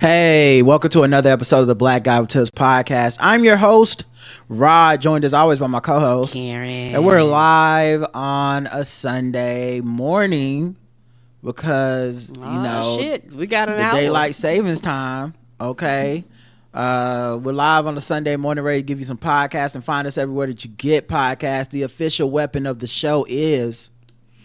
Hey, welcome to another episode of the Black Guy with Tips podcast. I'm your host, Rod, joined as always by my co-host, Karen. And we're live on a Sunday morning because, we got an the hour. daylight savings time, okay? We're live on a Sunday morning, ready to give you some podcasts and find us everywhere that you get podcasts. The official weapon of the show is...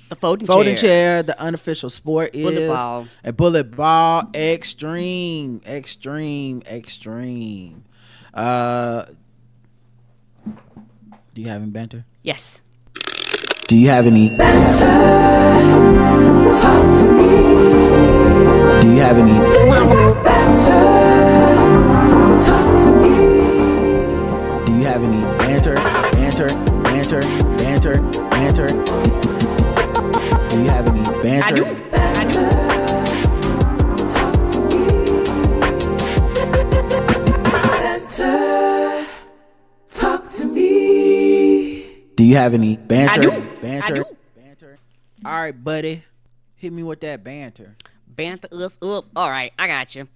the folding chair. The unofficial sport is bullet ball. A bullet ball. Extreme. Do you have any banter? Yes. Do you have any banter? Talk to me. Do you have any banter? Talk to me. Do you have any banter? Do you have any banter? I do. Banter. Talk to me. Do you have any banter? I do. Banter. All right, buddy. Hit me with that banter. Banter us up. All right, I got you.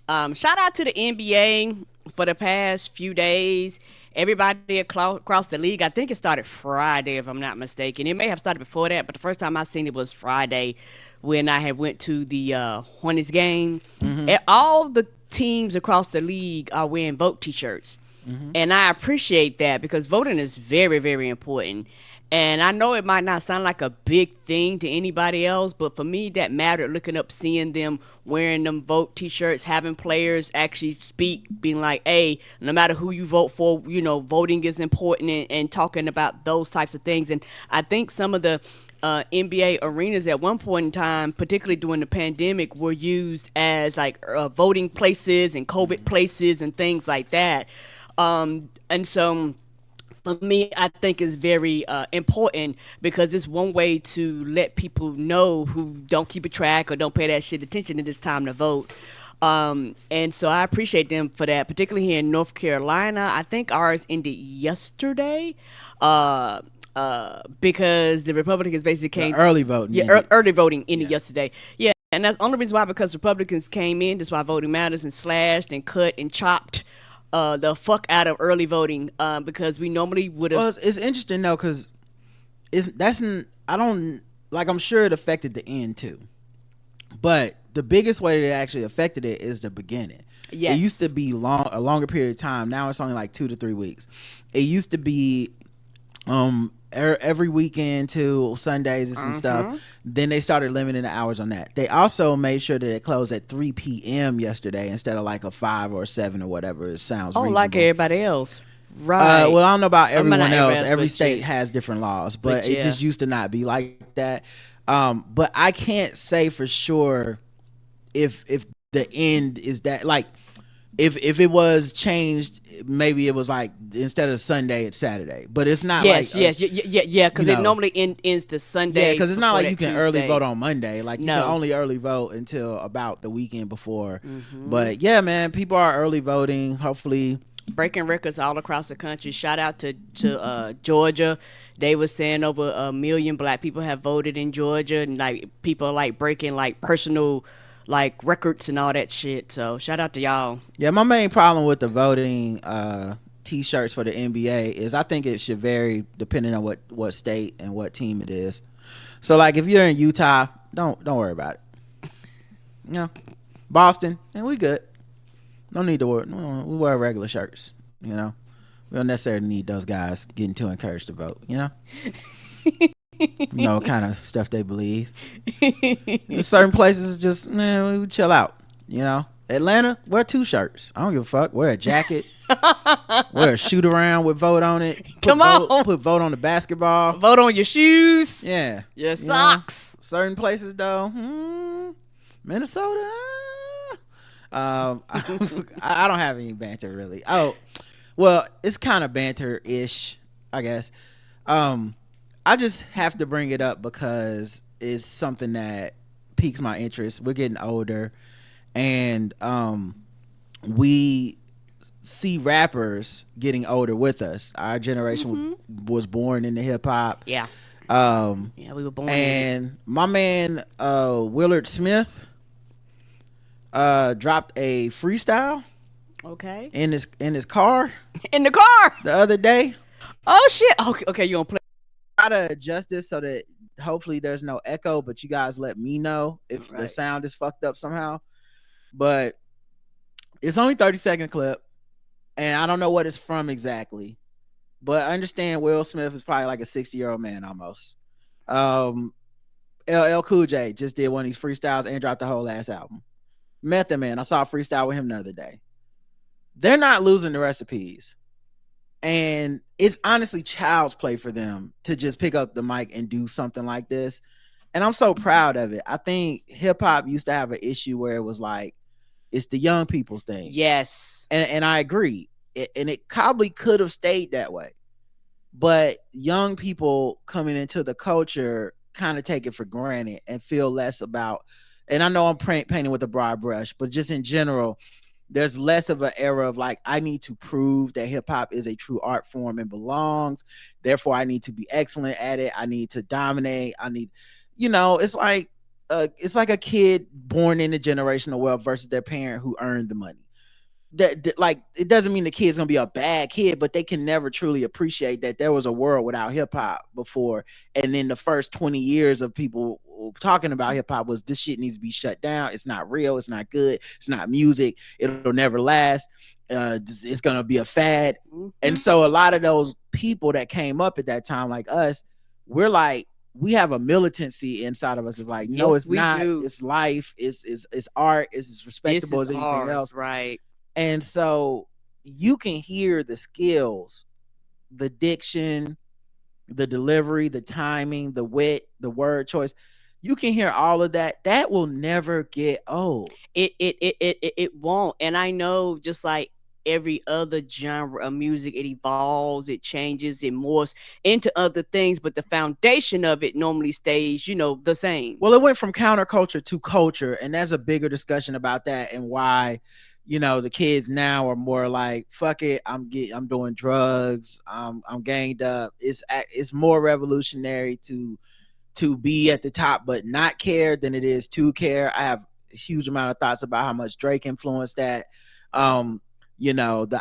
Shout out to the NBA for the past few days. Everybody across the league. I think it started Friday, if I'm not mistaken. It may have started before that, but the first time I seen it was Friday when I had went to the Hornets game. Mm-hmm. And all the teams across the league are wearing vote T-shirts. Mm-hmm. And I appreciate that because voting is very, very important. And I know it might not sound like a big thing to anybody else, but for me, that mattered. Looking up, seeing them wearing them vote T-shirts, having players actually speak, being like, hey, no matter who you vote for, voting is important, and talking about those types of things. And I think some of the NBA arenas at one point in time, particularly during the pandemic, were used as like voting places and COVID places and things like that. And so... for me, I think is very important because it's one way to let people know who don't keep a track or don't pay that shit attention that it's time to vote. And so I appreciate them for that, particularly here in North Carolina. I think ours ended yesterday because the Republicans basically came... early voting. Yeah, early voting ended yesterday. Yeah, and that's the only reason why, because Republicans came in. That's why voting matters, and slashed and cut and chopped the fuck out of early voting because we normally would have... Well, it's interesting though because I'm sure it affected the end too, but the biggest way that it actually affected it is the beginning. Yes. It used to be a longer period of time. Now it's only like 2 to 3 weeks. It used to be every weekend till Sundays and stuff. Then they started limiting the hours on that. They also made sure that it closed at 3 p.m. yesterday instead of like a 5 or 7 or whatever. It sounds reasonable. Like everybody else. Right. Well, I don't know about everyone else. Every but state has different laws, but it just used to not be like that. But I can't say for sure if the end is that, like, if it was changed, maybe it was like instead of Sunday it's Saturday, but it's not. Yes, because it normally ends the Sunday. Yeah, because it's not like you can Tuesday. early vote on Monday. Like you can only early vote until about the weekend before. But yeah, man, people are early voting. Hopefully, breaking records all across the country. Shout out to Georgia. They were saying over 1 million black people have voted in Georgia, and like people like breaking like personal like records and all that shit. So shout out to y'all. Yeah, my main problem with the voting T-shirts for the NBA is I think it should vary depending on what state and what team it is. So like if you're in Utah, don't worry about it. Boston, and we good. No need to worry. We wear regular shirts. We don't necessarily need those guys getting too encouraged to vote. Kind of stuff they believe. In certain places, just we chill out. Atlanta, wear 2 shirts. I don't give a fuck. Wear a jacket. Wear a shoot around with vote on it. Put vote on the basketball. Vote on your shoes. Yeah. Your socks. Certain places though, Minnesota. I don't have any banter really. Oh, well, it's kind of banter-ish, I guess. I just have to bring it up because it's something that piques my interest. We're getting older, and we see rappers getting older with us. Our generation was born into hip hop. Yeah. We were born. And my man Willard Smith, dropped a freestyle Okay. in his car In the car. the other day. Oh shit. Okay, you gonna play? Try to adjust this so that hopefully there's no echo, but you guys let me know if the sound is fucked up somehow. But it's only 30-second clip, and I don't know what it's from exactly. But I understand Will Smith is probably like a 60-year-old man almost. LL Cool J just did one of these freestyles and dropped the whole ass album. Method Man, I saw a freestyle with him the other day. They're not losing the recipes. And it's honestly child's play for them to just pick up the mic and do something like this. And I'm so proud of it. I think hip hop used to have an issue where it was like, it's the young people's thing. Yes. And I agree. And it probably could have stayed that way. But young people coming into the culture kind of take it for granted and feel less about, and I know I'm painting with a broad brush, but just in general, there's less of an era of like, I need to prove that hip hop is a true art form and belongs. Therefore, I need to be excellent at it. I need to dominate. I need, it's like a kid born in a generational wealth versus their parent who earned the money. That like, it doesn't mean the kid's gonna be a bad kid, but they can never truly appreciate that there was a world without hip hop before. And then the first 20 years of people talking about hip hop was, this shit needs to be shut down. It's not real. It's not good. It's not music. It'll never last. It's gonna be a fad. Mm-hmm. And so a lot of those people that came up at that time, like us, we're like, we have a militancy inside of us. It's like, no, it's not. Do. It's life. It's art. It's as respectable as anything else. Right. And so you can hear the skills, the diction, the delivery, the timing, the wit, the word choice. You can hear all of that. That will never get old. It won't. And I know, just like every other genre of music, it evolves, it changes, it morphs into other things, but the foundation of it normally stays, the same. Well, it went from counterculture to culture, and there's a bigger discussion about that and why, the kids now are more like, fuck it, I'm doing drugs, I'm ganged up. It's more revolutionary to be at the top but not care than it is to care. I have a huge amount of thoughts about how much Drake influenced that. The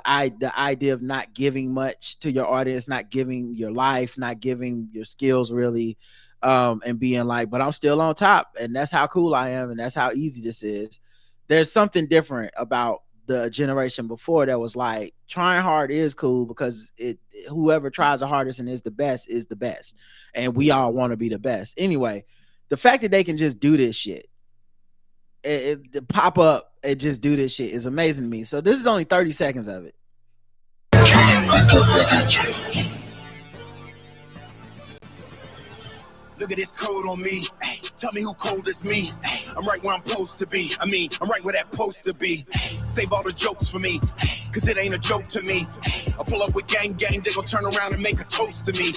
idea of not giving much to your audience, not giving your life, not giving your skills really, and being like, but I'm still on top, and that's how cool I am, and that's how easy this is. There's something different about the generation before that was like, trying hard is cool because whoever tries the hardest and is the best, and we all want to be the best. Anyway, the fact that they can just do this shit, it pop up and just do this shit is amazing to me. So this is only 30 seconds of it. Look at this code on me. Ay, tell me who cold is me. Ay, I'm right where I'm supposed to be. I'm right where that supposed to be. Ay, save all the jokes for me, cause it ain't a joke to me. I pull up with gang, they gon' turn around and make a toast to me.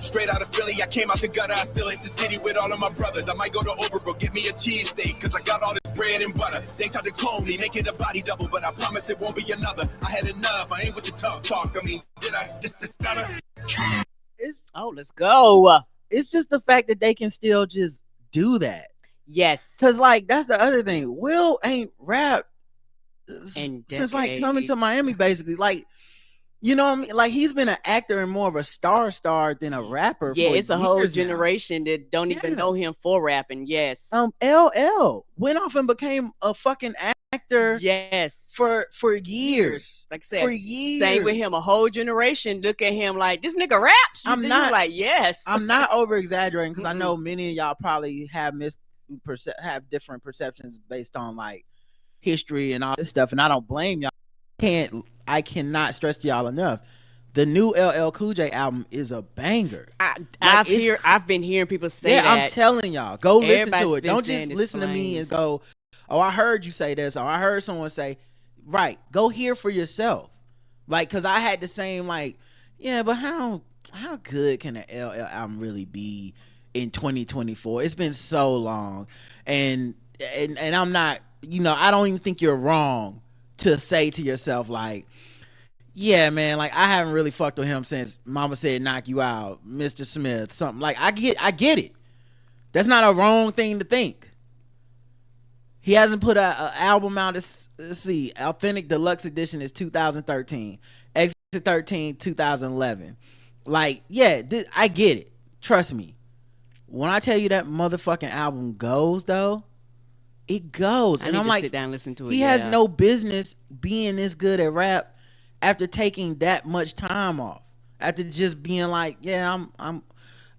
Straight out of Philly, I came out the gutter. I still hit the city with all of my brothers. I might go to Overbrook, get me a cheesesteak, cause I got all this bread and butter. They tried to clone me, make it a body double, but I promise it won't be another. I had enough, I ain't with the tough talk. Did I just stutter? Let's go. It's just the fact that they can still just do that. Yes. Cause like, that's the other thing. Will ain't rap since like coming to Miami, basically. Like, you know what I mean? Like, he's been an actor and more of a star than a rapper. Yeah, it's a whole generation that don't even know him for rapping. Yes. LL went off and became a fucking actor. Yes. For years. Like I said, for years. Same with him. A whole generation look at him like, this nigga raps. I'm not like, yes. I'm not over exaggerating, because I know many of y'all probably have different perceptions based on like history and all this stuff, and I don't blame y'all. I cannot stress to y'all enough. The new LL Cool J album is a banger. I've been hearing people say that. I'm telling y'all, go listen to it. Don't just listen to me and go, oh, I heard you say this, or I heard someone say. Right, go hear for yourself. Like, cause I had the same like, yeah, but how good can an LL album really be in 2024? It's been so long, and I'm not, I don't even think you're wrong to say to yourself like, yeah, man, like, I haven't really fucked with him since Mama Said Knock You Out, Mr. Smith, something. Like, I get it. That's not a wrong thing to think. He hasn't put a album out. Let's see. Authentic Deluxe Edition is 2013. Exit 13, 2011. Like, yeah, I get it. Trust me. When I tell you that motherfucking album goes, though, it goes. And I'm like, sit down and listen to it. He has no business being this good at rap after taking that much time off. After just being like, yeah, I'm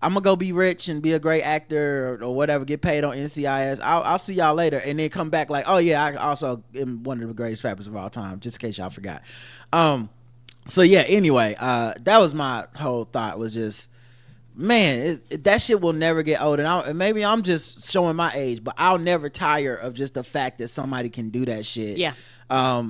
gonna go be rich and be a great actor or whatever, get paid on NCIS. I'll see y'all later, and then come back like, oh yeah, I also am one of the greatest rappers of all time. Just in case y'all forgot. So yeah. Anyway, that was my whole thought. Was just, man, that shit will never get old. And maybe I'm just showing my age, but I'll never tire of just the fact that somebody can do that shit. Yeah.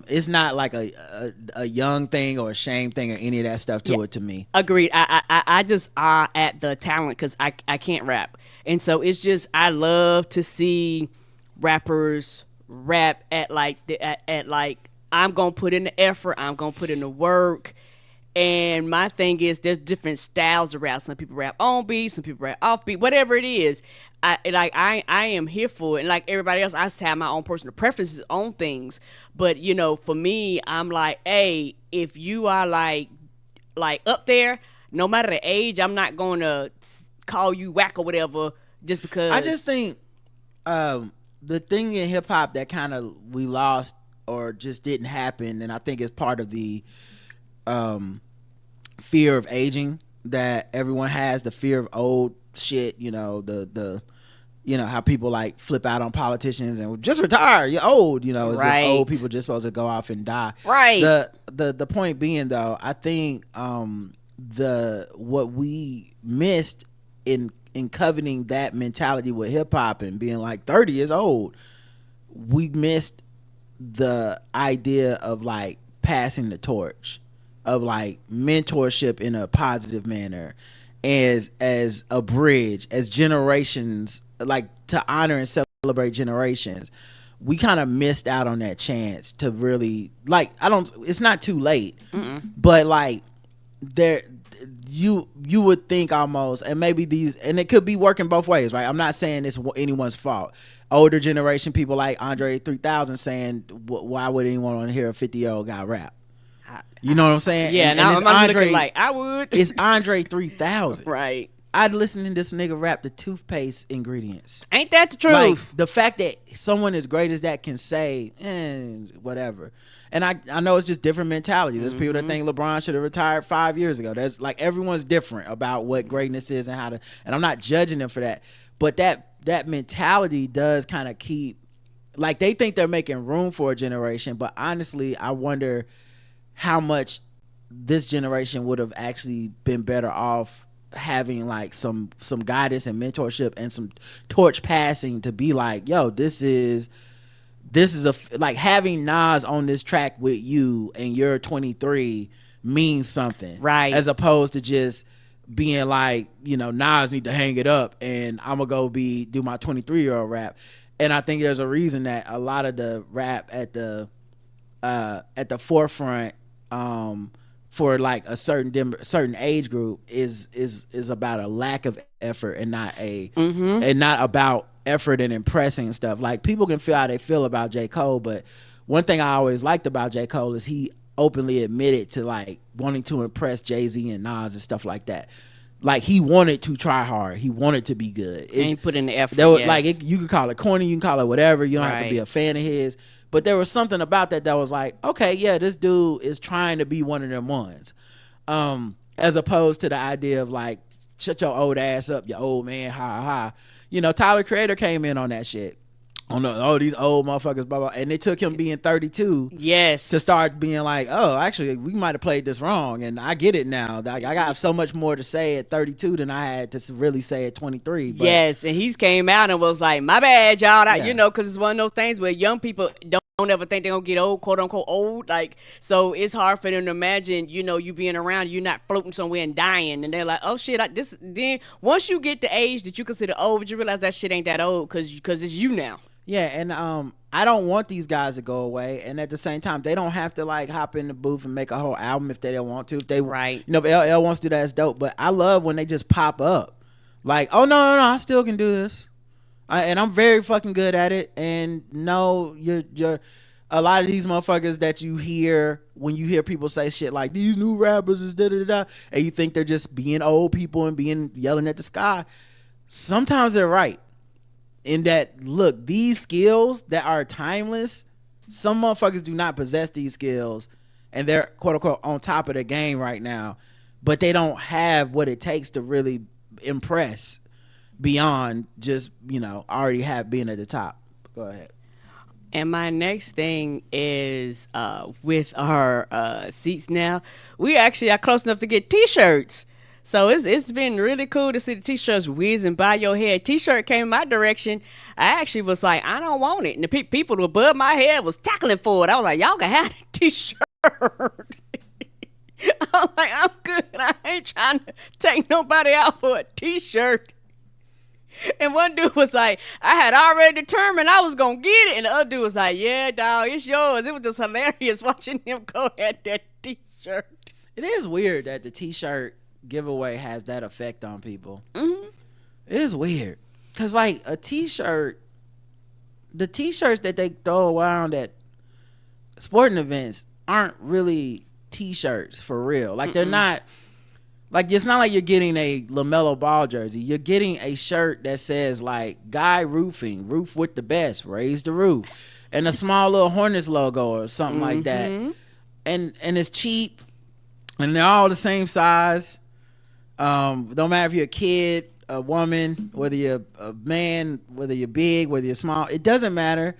It's not like a young thing or a shame thing or any of that stuff to it to me. Agreed. I just are at the talent because I can't rap. And so it's just, I love to see rappers rap at like, I'm going to put in the effort. I'm going to put in the work. And my thing is, there's different styles of rap. Some people rap on beat, some people rap off beat, whatever it is. I am here for it. And like everybody else, I just have my own personal preferences on things. But you know, for me, I'm like, hey, if you are like up there, no matter the age, I'm not going to call you whack or whatever just because. I just think the thing in hip hop that kind of we lost or just didn't happen, and I think it's part of the fear of aging that everyone has, the fear of old shit, you know, the you know how people like flip out on politicians and just retire, you're old, you know, as if old people just supposed to go off and die. Right. The point being though, I think what we missed in coveting that mentality with hip hop and being like 30 is old, we missed the idea of like passing the torch, of like mentorship in a positive manner, as a bridge, as generations, like to honor and celebrate generations. We kind of missed out on that chance to really like, it's not too late. But like you would think almost, and maybe and it could be working both ways, right? I'm not saying it's anyone's fault. Older generation people like Andre 3000 saying, why would anyone want to hear a 50-year-old guy rap? You know what I'm saying? Yeah, and I'm looking like I would. It's Andre 3000. Right. I'd listen to this nigga rap the toothpaste ingredients. Ain't that the truth? Like, the fact that someone as great as that can say, whatever. And I know it's just different mentalities. There's people that think LeBron should have retired 5 years ago. There's like, everyone's different about what greatness is and how to, and I'm not judging them for that. But that mentality does kind of keep, like, they think they're making room for a generation, but honestly, I wonder how much this generation would have actually been better off having like some guidance and mentorship and some torch passing to be like, yo, this is like having Nas on this track with you and you're 23 means something, right? As opposed to just being like, you know, Nas need to hang it up and I'm gonna go do my 23-year-old rap. And I think there's a reason that a lot of the rap at the forefront for like a certain age group is about a lack of effort and not and not about effort and impressing and stuff. Like, people can feel how they feel about J. Cole, but one thing I always liked about J. Cole is he openly admitted to like wanting to impress Jay-Z and Nas and stuff like that. Like, he wanted to try hard. He wanted to be good. And he put in the effort. Yes. Like, you could call it corny, you can call it whatever. You don't have to be Right. a fan of his. But there was something about that was like, okay, yeah, this dude is trying to be one of them ones. As opposed to the idea of like, shut your old ass up, you old man, ha ha. You know, Tyler Creator came in on that shit. These old motherfuckers, blah, blah. And it took him being 32 Yes. to start being like, oh, actually, we might have played this wrong. And I get it now. I got so much more to say at 32 than I had to really say at 23. But Yes, and he's came out and was like, my bad, y'all. Yeah. You know, because it's one of those things where young people don't ever think they're going to get old, quote unquote old. Like, so it's hard for them to imagine, you know, you being around, you're not floating somewhere and dying. And they're like, oh shit, then once you get the age that you consider old, you realize that shit ain't that old because it's you now. yeah, and I don't want these guys to go away. And at the same time, they don't have to like hop in the booth and make a whole album if they don't want to. If they, Right. you know, if LL wants to do that, it's dope. But I love when they just pop up. Like, oh, no, I still can do this. And I'm very fucking good at it. And no, you're a lot of these motherfuckers that you hear when you hear people say shit like these new rappers is da da da, and you think they're just being old people and being yelling at the sky. Sometimes they're right in that. Look, these skills that are timeless, some motherfuckers do not possess these skills, and they're quote unquote on top of the game right now, but they don't have what it takes to really impress beyond just, already being at the top. Go ahead. And my next thing is with our seats now, we actually are close enough to get T-shirts. So it's been really cool to see the T-shirts whizzing by your head. T-shirt came in my direction. I actually was like, I don't want it. And the people above my head was tackling for it. I was like, y'all can have the T-shirt. I was like, I'm good. I ain't trying to take nobody out for a T-shirt. And one dude was like, I had already determined I was going to get it. And the other dude was like, yeah, dog, it's yours. It was just hilarious watching him go at that T-shirt. It is weird that the T-shirt giveaway has that effect on people. Mm-hmm. It is weird. Because, like, a T-shirt, the T-shirts that they throw around at sporting events aren't really T-shirts for real. Like, they're not... Like, it's not like you're getting a LaMelo Ball jersey. You're getting a shirt that says, like, Guy Roofing, roof with the best, raise the roof. And a small little Hornets logo or something like that. And it's cheap. And they're all the same size. Don't matter if you're a kid, a woman, whether you're a man, whether you're big, whether you're small. It doesn't matter.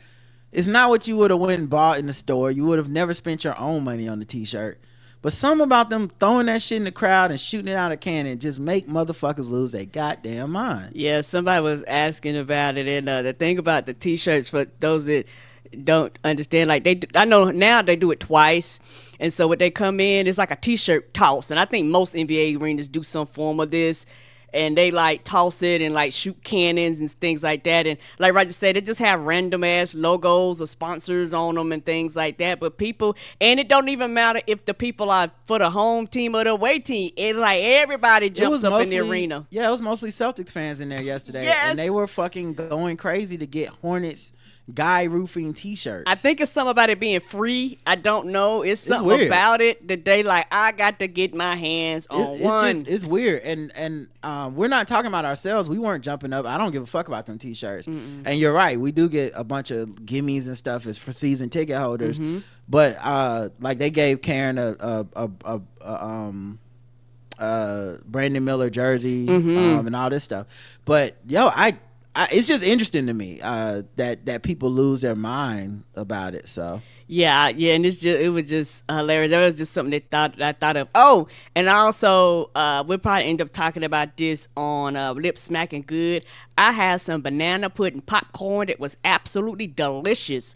It's not what you would have went and bought in the store. You would have never spent your own money on the T-shirt. But something about them throwing that shit in the crowd and shooting it out of cannon just make motherfuckers lose their goddamn mind. Yeah, somebody was asking about it, and the thing about the T-shirts, for those that don't understand, like I know now they do it twice, and so when they come in, it's like a T-shirt toss, and I think most NBA arenas do some form of this. And they like toss it and like shoot cannons and things like that. And like Roger said, they just have random ass logos or sponsors on them and things like that. But people, and it don't even matter if the people are for the home team or the away team. It's like everybody jumps up in the arena. Yeah, it was mostly Celtics fans in there yesterday. Yes. And they were fucking going crazy to get Hornets Guy Roofing T-shirts. I think it's something about it being free. I don't know. It's something about it that they like, I got to get my hands on one. It's weird. And we're not talking about ourselves. We weren't jumping up. I don't give a fuck about them T-shirts. Mm-mm. And you're right. We do get a bunch of gimmies and stuff as for season ticket holders. Mm-hmm. But like they gave Karen a Brandon Miller jersey and all this stuff. But yo, it's just interesting to me that people lose their mind about it. So yeah, and it was just hilarious. That was just something that I thought of. Oh, and also we'll probably end up talking about this on Lip Smacking Good. I had some banana pudding popcorn that was absolutely delicious.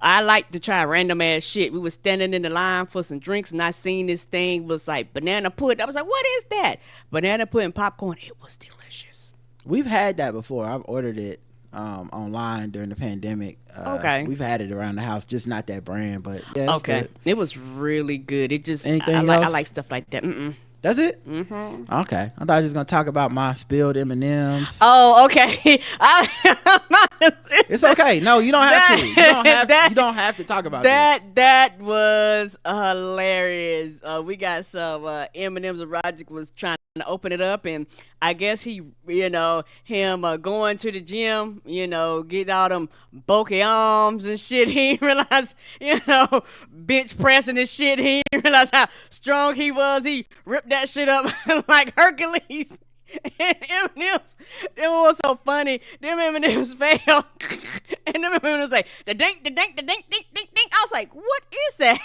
I like to try random ass shit. We were standing in the line for some drinks, and I seen this thing was like banana pudding. I was like, "What is that?" Banana pudding popcorn. It was delicious. We've had that before. I've ordered it online during the pandemic. Okay. We've had it around the house, just not that brand, but yeah. Okay. Good. It was really good. It just Anything else? I like stuff like that. Mm-mm. That's it? Mm-hmm. Okay. I thought I was just going to talk about my spilled M&Ms. Oh, okay. It's okay. No, you don't have to. You don't have to talk about that. That was hilarious. We got some M&Ms. Roger was trying to open it up, and I guess he, him going to the gym, getting all them bulky arms and shit. He realized, bench pressing and shit. He realized how strong he was. He ripped that shit up like Hercules. And M&M's, it was so funny. Them M&M's fell, and them M&M's like the dink, the dink, the dink, dink, dink, dink. I was like, what is that?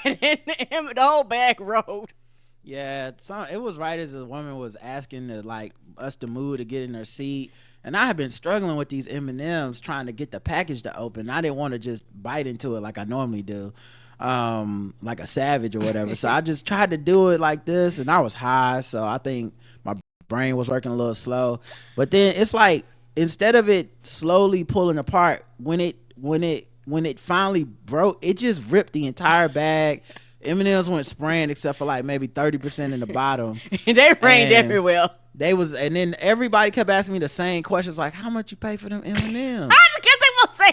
And the whole bag rolled. Yeah, it was right as the woman was asking us to move to get in her seat, and I have been struggling with these M&Ms trying to get the package to open. I didn't want to just bite into it like I normally do, like a savage or whatever. So I just tried to do it like this, and I was high, so I think my brain was working a little slow. But then it's like instead of it slowly pulling apart, when it finally broke, it just ripped the entire bag. M&M's went spraying except for like maybe 30% in the bottom. They rained everywhere. and then everybody kept asking me the same questions, like, how much you pay for them M&Ms?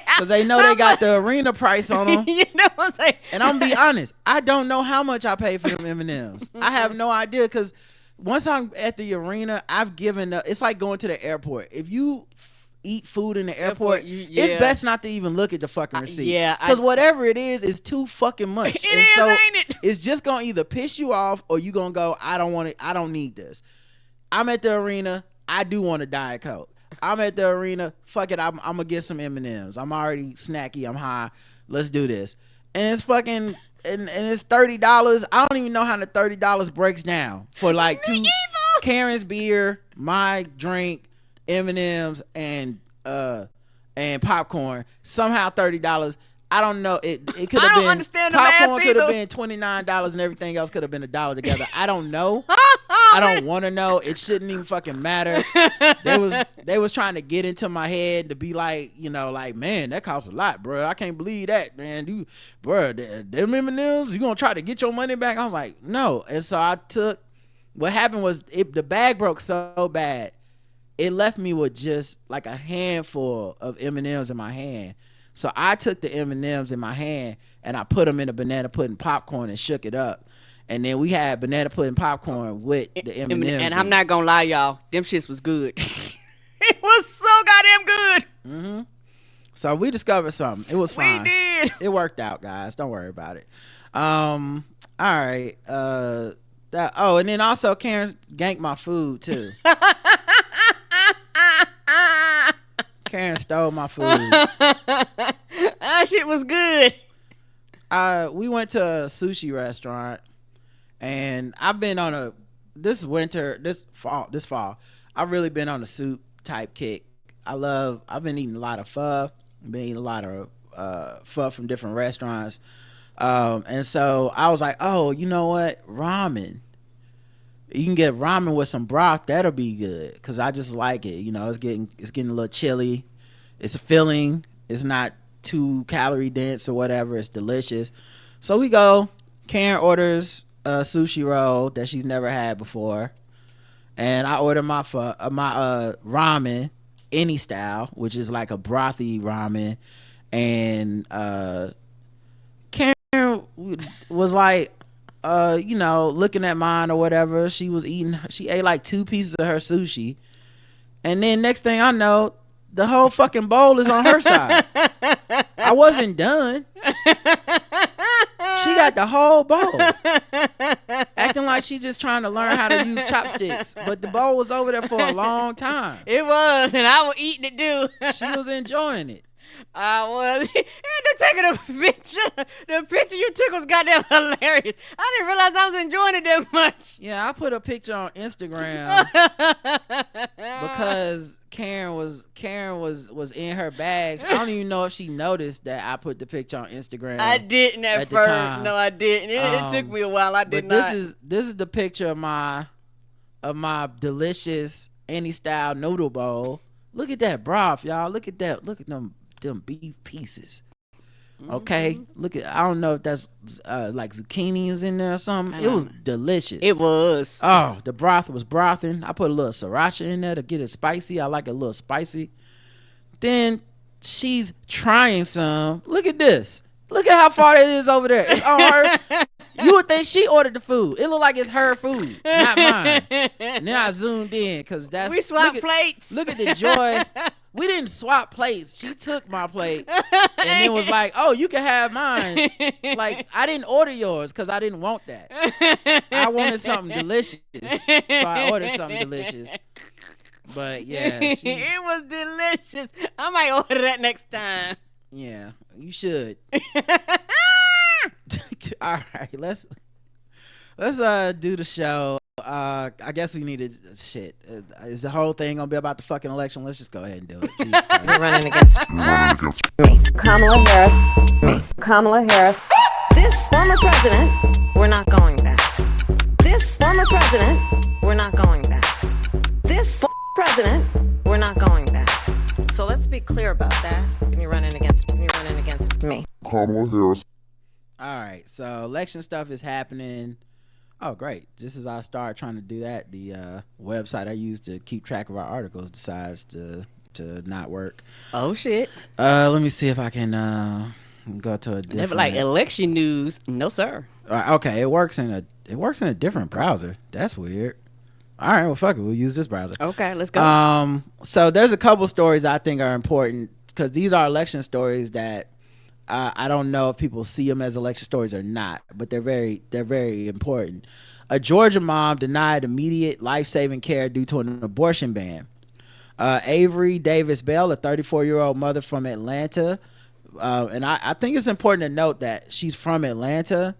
Because they know they got the arena price on them. You know what I'm saying? And I'm gonna be honest, I don't know how much I pay for them M&Ms. I have no idea, because once I'm at the arena, I've given up. It's like going to the airport. If you eat food in the airport, it's best not to even look at the fucking receipt. Because whatever it is too fucking much. Ain't it? It's just gonna either piss you off or you gonna go, I don't want it. I don't need this. I'm at the arena. I do want a Diet Coke. I'm at the arena. Fuck it. I'm gonna get some M&Ms. I'm already snacky. I'm high. Let's do this. And it's fucking and it's $30. I don't even know how the $30 breaks down for like two Karen's beer, my drink, M&Ms, and popcorn. Somehow $30. I don't know. It could have been understand the popcorn. math Could have either. been $29 and everything else could have been $1 together. I don't know. I don't want to know. It shouldn't even fucking matter. They was trying to get into my head to be like, you know, like, man, that costs a lot, bro. I can't believe that, man. You, bro, them M&Ms, you gonna try to get your money back? I was like, no. And so I took. What happened was the bag broke so bad, it left me with just like a handful of M&Ms in my hand. So I took the M&Ms in my hand and I put them in a banana pudding popcorn and shook it up. And then we had banana pudding popcorn with the M&Ms. And I'm not gonna lie, y'all, them shits was good. It was so goddamn good. Mm-hmm. So we discovered something. It was fine. We did. It worked out, guys. Don't worry about it. All right. And then also Karen ganked my food too. Karen stole my food. That shit was good. We went to a sushi restaurant, and I've been on this fall, I've really been on a soup type kick. I've been eating a lot of pho. I've been eating a lot of pho from different restaurants. And so I was like, oh, you know what? Ramen. You can get ramen with some broth. That'll be good, because I just like it. You know, it's getting a little chilly. It's a filling. It's not too calorie dense or whatever. It's delicious. So we go. Karen orders a sushi roll that she's never had before, and I order my ramen any style, which is like a brothy ramen. And Karen was like, looking at mine or whatever. She ate like 2 pieces of her sushi, and then next thing I know, the whole fucking bowl is on her side. I wasn't done. She got the whole bowl, acting like she just trying to learn how to use chopsticks, but the bowl was over there for a long time. It was, and I was eating it too. She was enjoying it. I was. And taking a picture. The picture you took was goddamn hilarious. I didn't realize I was enjoying it that much. Yeah, I put a picture on Instagram because Karen was in her bag. I don't even know if she noticed that I put the picture on Instagram. I didn't at the first. time. No, I didn't. It took me a while. I did not. This is the picture of my delicious any style noodle bowl. Look at that broth, y'all. Look at that. Look at them beef pieces. Okay, look at. I don't know if that's like zucchini is in there or something. It was delicious. It was. Oh, the broth was brothing. I put a little sriracha in there to get it spicy. I like it a little spicy. Then she's trying some. Look at this. Look at how far it is over there. It's on her. You would think she ordered the food. It looked like it's her food, not mine. And then I zoomed in because we swapped plates. Look at the joy. We didn't swap plates. She took my plate and then was like, oh, you can have mine. Like, I didn't order yours because I didn't want that. I wanted something delicious. So I ordered something delicious. But yeah. It was delicious. I might order that next time. Yeah, you should. All right, let's do the show. I guess we needed shit. Is the whole thing gonna be about the fucking election? Let's just go ahead and do it. You're running against me. Kamala Harris. This former president, we're not going back. This former president, we're not going back. This president, we're not going back. So let's be clear about that. You're running against me. Kamala Harris. All right, so election stuff is happening. Oh, great. Just as I start trying to do that, the website I use to keep track of our articles decides to not work. Oh shit. Let me see if I can go to a They different. were like election news. No sir. Okay, it works in a different browser. That's weird. All right, well fuck it, we'll use this browser. Okay, let's go. So there's a couple stories I think are important because these are election stories that I don't know if people see them as election stories or not, but they're very important. A Georgia mom denied immediate life-saving care due to an abortion ban. Avery Davis Bell, a 34-year-old mother from Atlanta, and I think it's important to note that she's from Atlanta,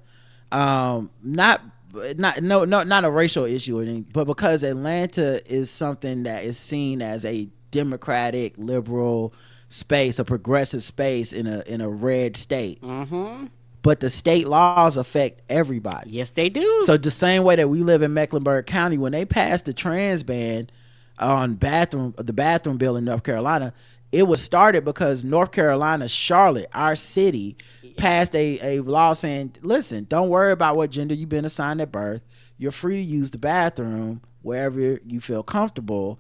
not a racial issue or anything, but because Atlanta is something that is seen as a democratic, liberal space, a progressive space in a red state. Mm-hmm. But the state laws affect everybody. Yes, they do. So the same way that we live in Mecklenburg County, when they passed the trans ban on the bathroom bill in North Carolina, it was started because North Carolina, Charlotte, our city, passed a law saying, listen, don't worry about what gender you've been assigned at birth. You're free to use the bathroom wherever you feel comfortable.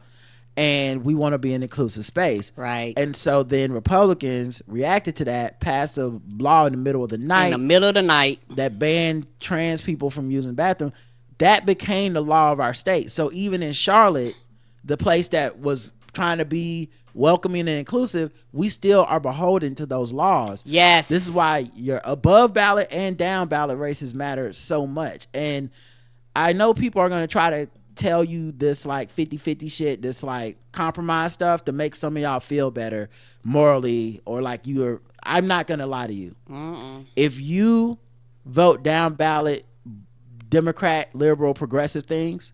And we want to be an inclusive space. Right. And so then Republicans reacted to that, passed a law in the middle of the night. That banned trans people from using the bathroom. That became the law of our state. So even in Charlotte, the place that was trying to be welcoming and inclusive, we still are beholden to those laws. Yes. This is why your above ballot and down ballot races matter so much. And I know people are going to try to tell you this like 50-50 shit, this like compromise stuff to make some of y'all feel better morally, or like I'm not gonna lie to you. If you vote down ballot Democrat, liberal, progressive things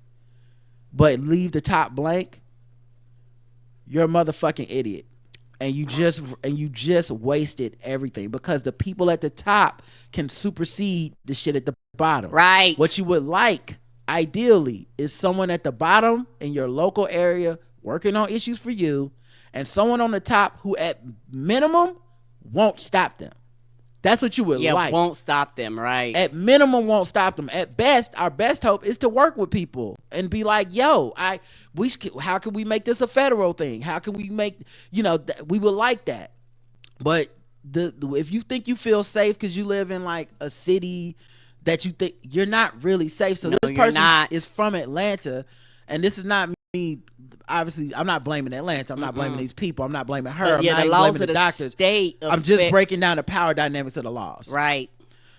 but leave the top blank, you're a motherfucking idiot, and you just wasted everything because the people at the top can supersede the shit at the bottom. Right. What you would like ideally is someone at the bottom in your local area working on issues for you, and someone on the top who at minimum won't stop them. That's what you would like. Won't stop them, right? At minimum, won't stop them. At best, our best hope is to work with people and be like, yo, how can we make this a federal thing? How can we make, we would like that. But if you think you feel safe because you live in like a city that you think you're not really safe. So this person is from Atlanta, and this is not me. Obviously, I'm not blaming Atlanta. I'm not blaming these people. I'm not blaming her. I'm not even blaming the doctors. I'm just breaking down the power dynamics of the laws. Right.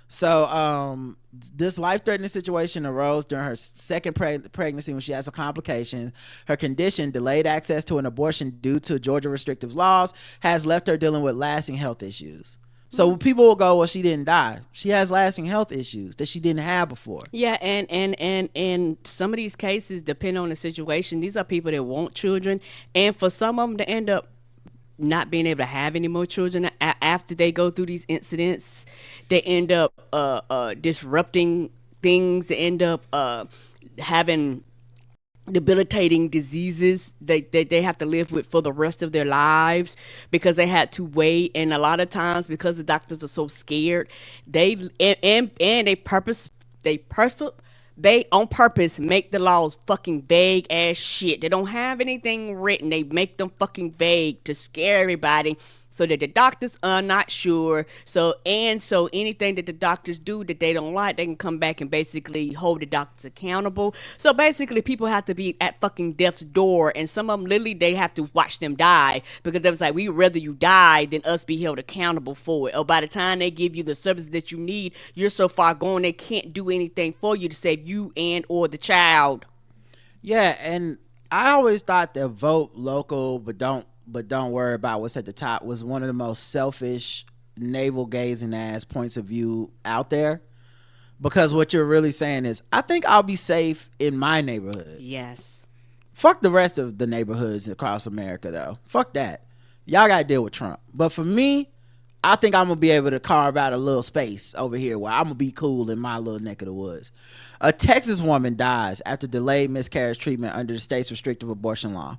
So this life-threatening situation arose during her second pregnancy when she had some complications. Her condition, delayed access to an abortion due to Georgia restrictive laws, has left her dealing with lasting health issues. So people will go, well, she didn't die. She has lasting health issues that she didn't have before. Yeah, and some of these cases, depending on the situation, these are people that want children, and for some of them to end up not being able to have any more children after they go through these incidents, they end up disrupting things. They end up having debilitating diseases that they have to live with for the rest of their lives because they had to wait. And a lot of times, because the doctors are so scared, they on purpose make the laws fucking vague as shit. They don't have anything written. They make them fucking vague to scare everybody so that the doctors are not sure. So anything that the doctors do that they don't like, they can come back and basically hold the doctors accountable. So basically, people have to be at fucking death's door, and some of them literally they have to watch them die because they was like, we'd rather you die than us be held accountable for it. Or by the time they give you the service that you need, you're so far gone they can't do anything for you to save you and or the child. Yeah, and I always thought that vote local but don't worry about what's at the top was one of the most selfish, navel-gazing ass points of view out there. Because what you're really saying is, I think I'll be safe in my neighborhood. Yes. Fuck the rest of the neighborhoods across America, though. Fuck that. Y'all got to deal with Trump. But for me, I think I'm going to be able to carve out a little space over here where I'm going to be cool in my little neck of the woods. A Texas woman dies after delayed miscarriage treatment under the state's restrictive abortion law.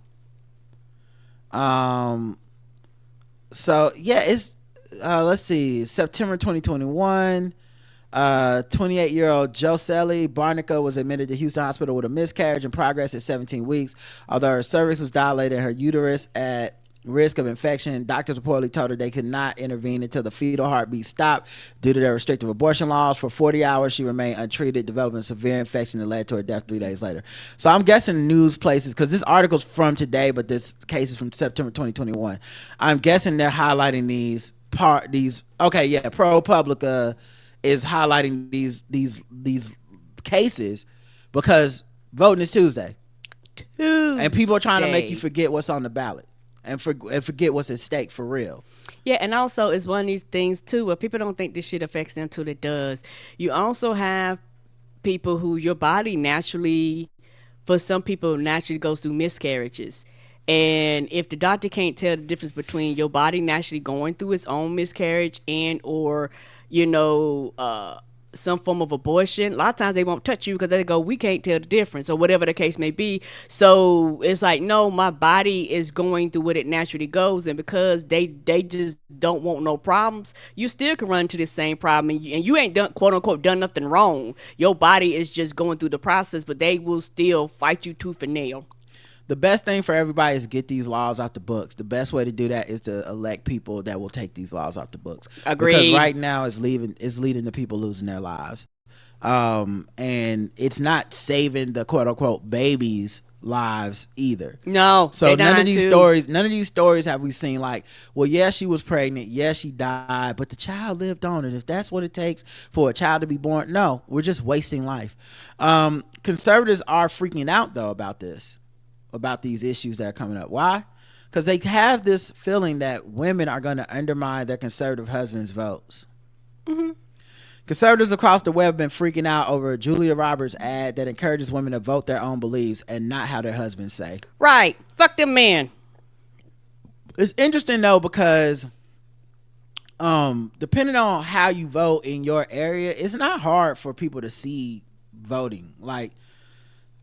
So yeah, it's let's see, September 2021. 28-year-old Josely Barnica was admitted to Houston Hospital with a miscarriage in progress at 17 weeks. Although her cervix was dilated, her uterus at risk of infection, doctors reportedly told her they could not intervene until the fetal heartbeat stopped due to their restrictive abortion laws. For 40 hours, she remained untreated, developing a severe infection that led to her death 3 days later. So I'm guessing news places, because this article's from today, but this case is from September 2021. I'm guessing they're highlighting these ProPublica is highlighting these cases because voting is Tuesday. And people are trying to make you forget what's on the ballot and forget what's at stake for real. Yeah, and also it's one of these things too where people don't think this shit affects them till it does. You also have people who your body naturally, for some people, naturally goes through miscarriages. And if the doctor can't tell the difference between your body naturally going through its own miscarriage and or, some form of abortion, a lot of times they won't touch you because they go, we can't tell the difference, or whatever the case may be. So it's like, no, my body is going through what it naturally goes, and because they just don't want no problems, you still can run into this same problem, and you ain't done, quote unquote, done nothing wrong. Your body is just going through the process, but they will still fight you tooth and nail. The best thing for everybody is get these laws out the books. The best way to do that is to elect people that will take these laws out the books. Agreed. Because right now it's leading to people losing their lives. And it's not saving the quote unquote babies' lives either. No. So none of these stories have we seen like, well, yeah, she was pregnant, yeah, she died, but the child lived on. And if that's what it takes for a child to be born, no, we're just wasting life. Conservatives are freaking out though about these issues that are coming up. Why? Because they have this feeling that women are going to undermine their conservative husbands' votes. Mm-hmm. Conservatives across the web have been freaking out over a Julia Roberts ad that encourages women to vote their own beliefs and not how their husbands say. Right. Fuck them men. It's interesting though because depending on how you vote in your area, it's not hard for people to see voting. Like,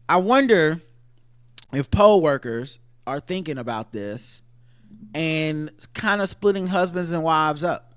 I wonder if poll workers are thinking about this and kind of splitting husbands and wives up,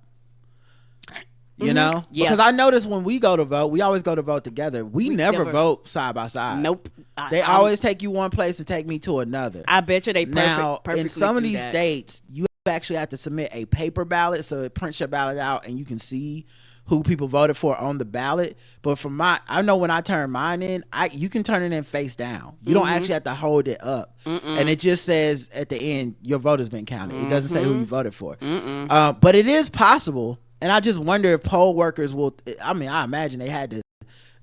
you know? Yeah. Because I notice when we go to vote, we always go to vote together. We never vote side by side. Nope. They always take you one place and take me to another. I bet you they perfectly in some of these states, you actually have to submit a paper ballot, so it prints your ballot out and you can see who people voted for on the ballot. But I know when I turn mine in, you can turn it in face down. You don't actually have to hold it up. And it just says at the end, your vote has been counted. It doesn't say who you voted for. But it is possible. And I just wonder if poll workers will, I imagine they had to,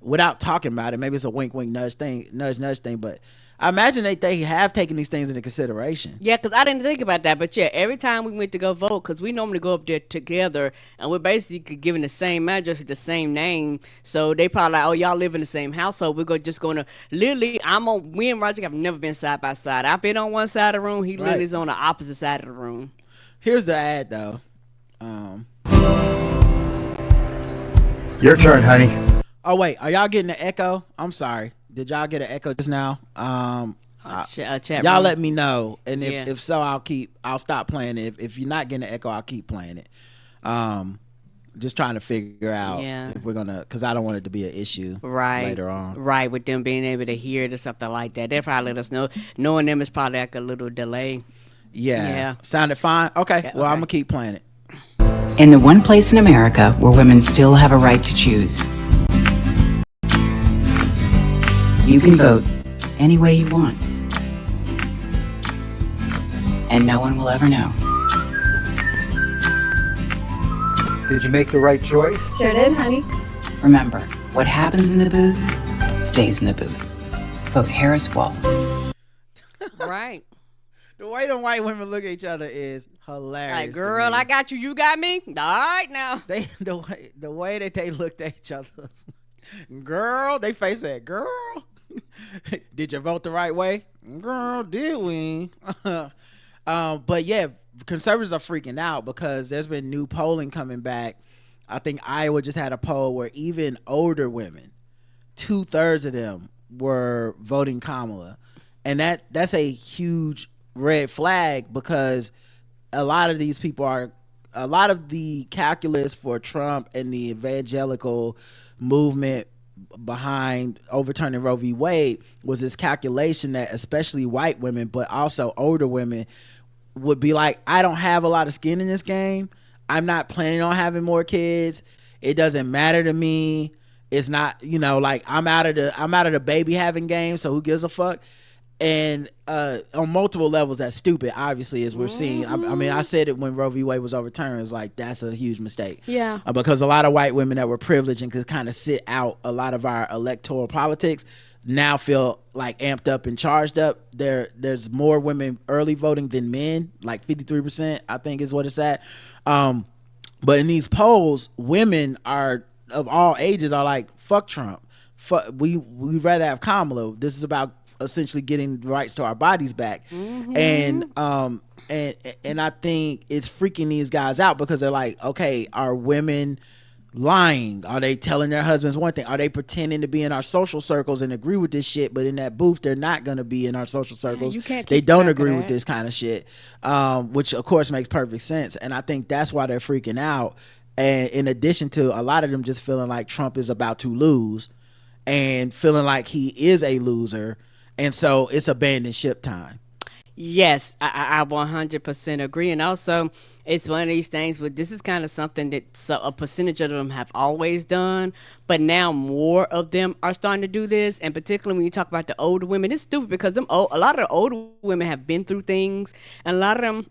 without talking about it, maybe it's a wink, wink, nudge thing, but I imagine they have taken these things into consideration. Yeah, because I didn't think about that. But yeah, every time we went to go vote, because we normally go up there together, and we're basically given the same address with the same name. So they probably like, oh, y'all live in the same household. We're just going to, literally, we and Roger have never been side by side. I've been on one side of the room. He literally is on the opposite side of the room. Here's the ad, though. Your turn, honey. Oh, wait. Are y'all getting an echo? I'm sorry. Did y'all get an echo just now? Chat y'all room. let me know, and if so, I'll stop playing it. If you're not getting an echo, I'll keep playing it. Just trying to figure out if we're gonna, because I don't want it to be an issue later on. Right, with them being able to hear it or something like that. They'll probably let us know. Knowing them is probably like a little delay. Yeah. Sounded fine. Okay. Well, I'm gonna keep playing it. In the one place in America where women still have a right to choose, you can vote any way you want. And no one will ever know. Did you make the right choice? Sure did, honey. Remember, what happens in the booth stays in the booth. Vote Harris Walls. Right. The way the white women look at each other is hilarious. Like, girl, I got you, you got me. All right now. The way that they looked at each other, girl, they face that, girl. Did you vote the right way? Girl, did we? But yeah, conservatives are freaking out because there's been new polling coming back. I think Iowa just had a poll where even older women, 2/3 of them were voting Kamala. And that's a huge red flag because a lot of these people are a lot of the calculus for Trump and the evangelical movement behind overturning Roe v. Wade was this calculation that especially white women, but also older women, would be like, I don't have a lot of skin in this game. I'm not planning on having more kids. It doesn't matter to me. It's not, like I'm out of the baby having game. So who gives a fuck? And on multiple levels, that's stupid. Obviously, as we're seeing. I mean, I said it when Roe v. Wade was overturned. It was like, that's a huge mistake. Yeah. Because a lot of white women that were privileged and could kind of sit out a lot of our electoral politics now feel like amped up and charged up. There's more women early voting than men, like 53%, I think is what it's at. But in these polls, women are of all ages are like, fuck Trump. We'd rather have Kamala. This is about essentially getting the rights to our bodies back. And I think it's freaking these guys out because they're like, okay, are women lying? Are they telling their husbands one thing? Are they pretending to be in our social circles and agree with this shit, but in that booth they're not going to be in our social circles? You can't they keep don't track agree of with that. this kind of shit, which of course makes perfect sense. And I think that's why they're freaking out. And in addition to a lot of them just feeling like Trump is about to lose and feeling like he is a loser, and so it's abandoned ship time. Yes, I 100% agree. And also, it's one of these things where this is kind of something that a percentage of them have always done, but now more of them are starting to do this. And particularly when you talk about the older women, it's stupid because a lot of the older women have been through things, and a lot of them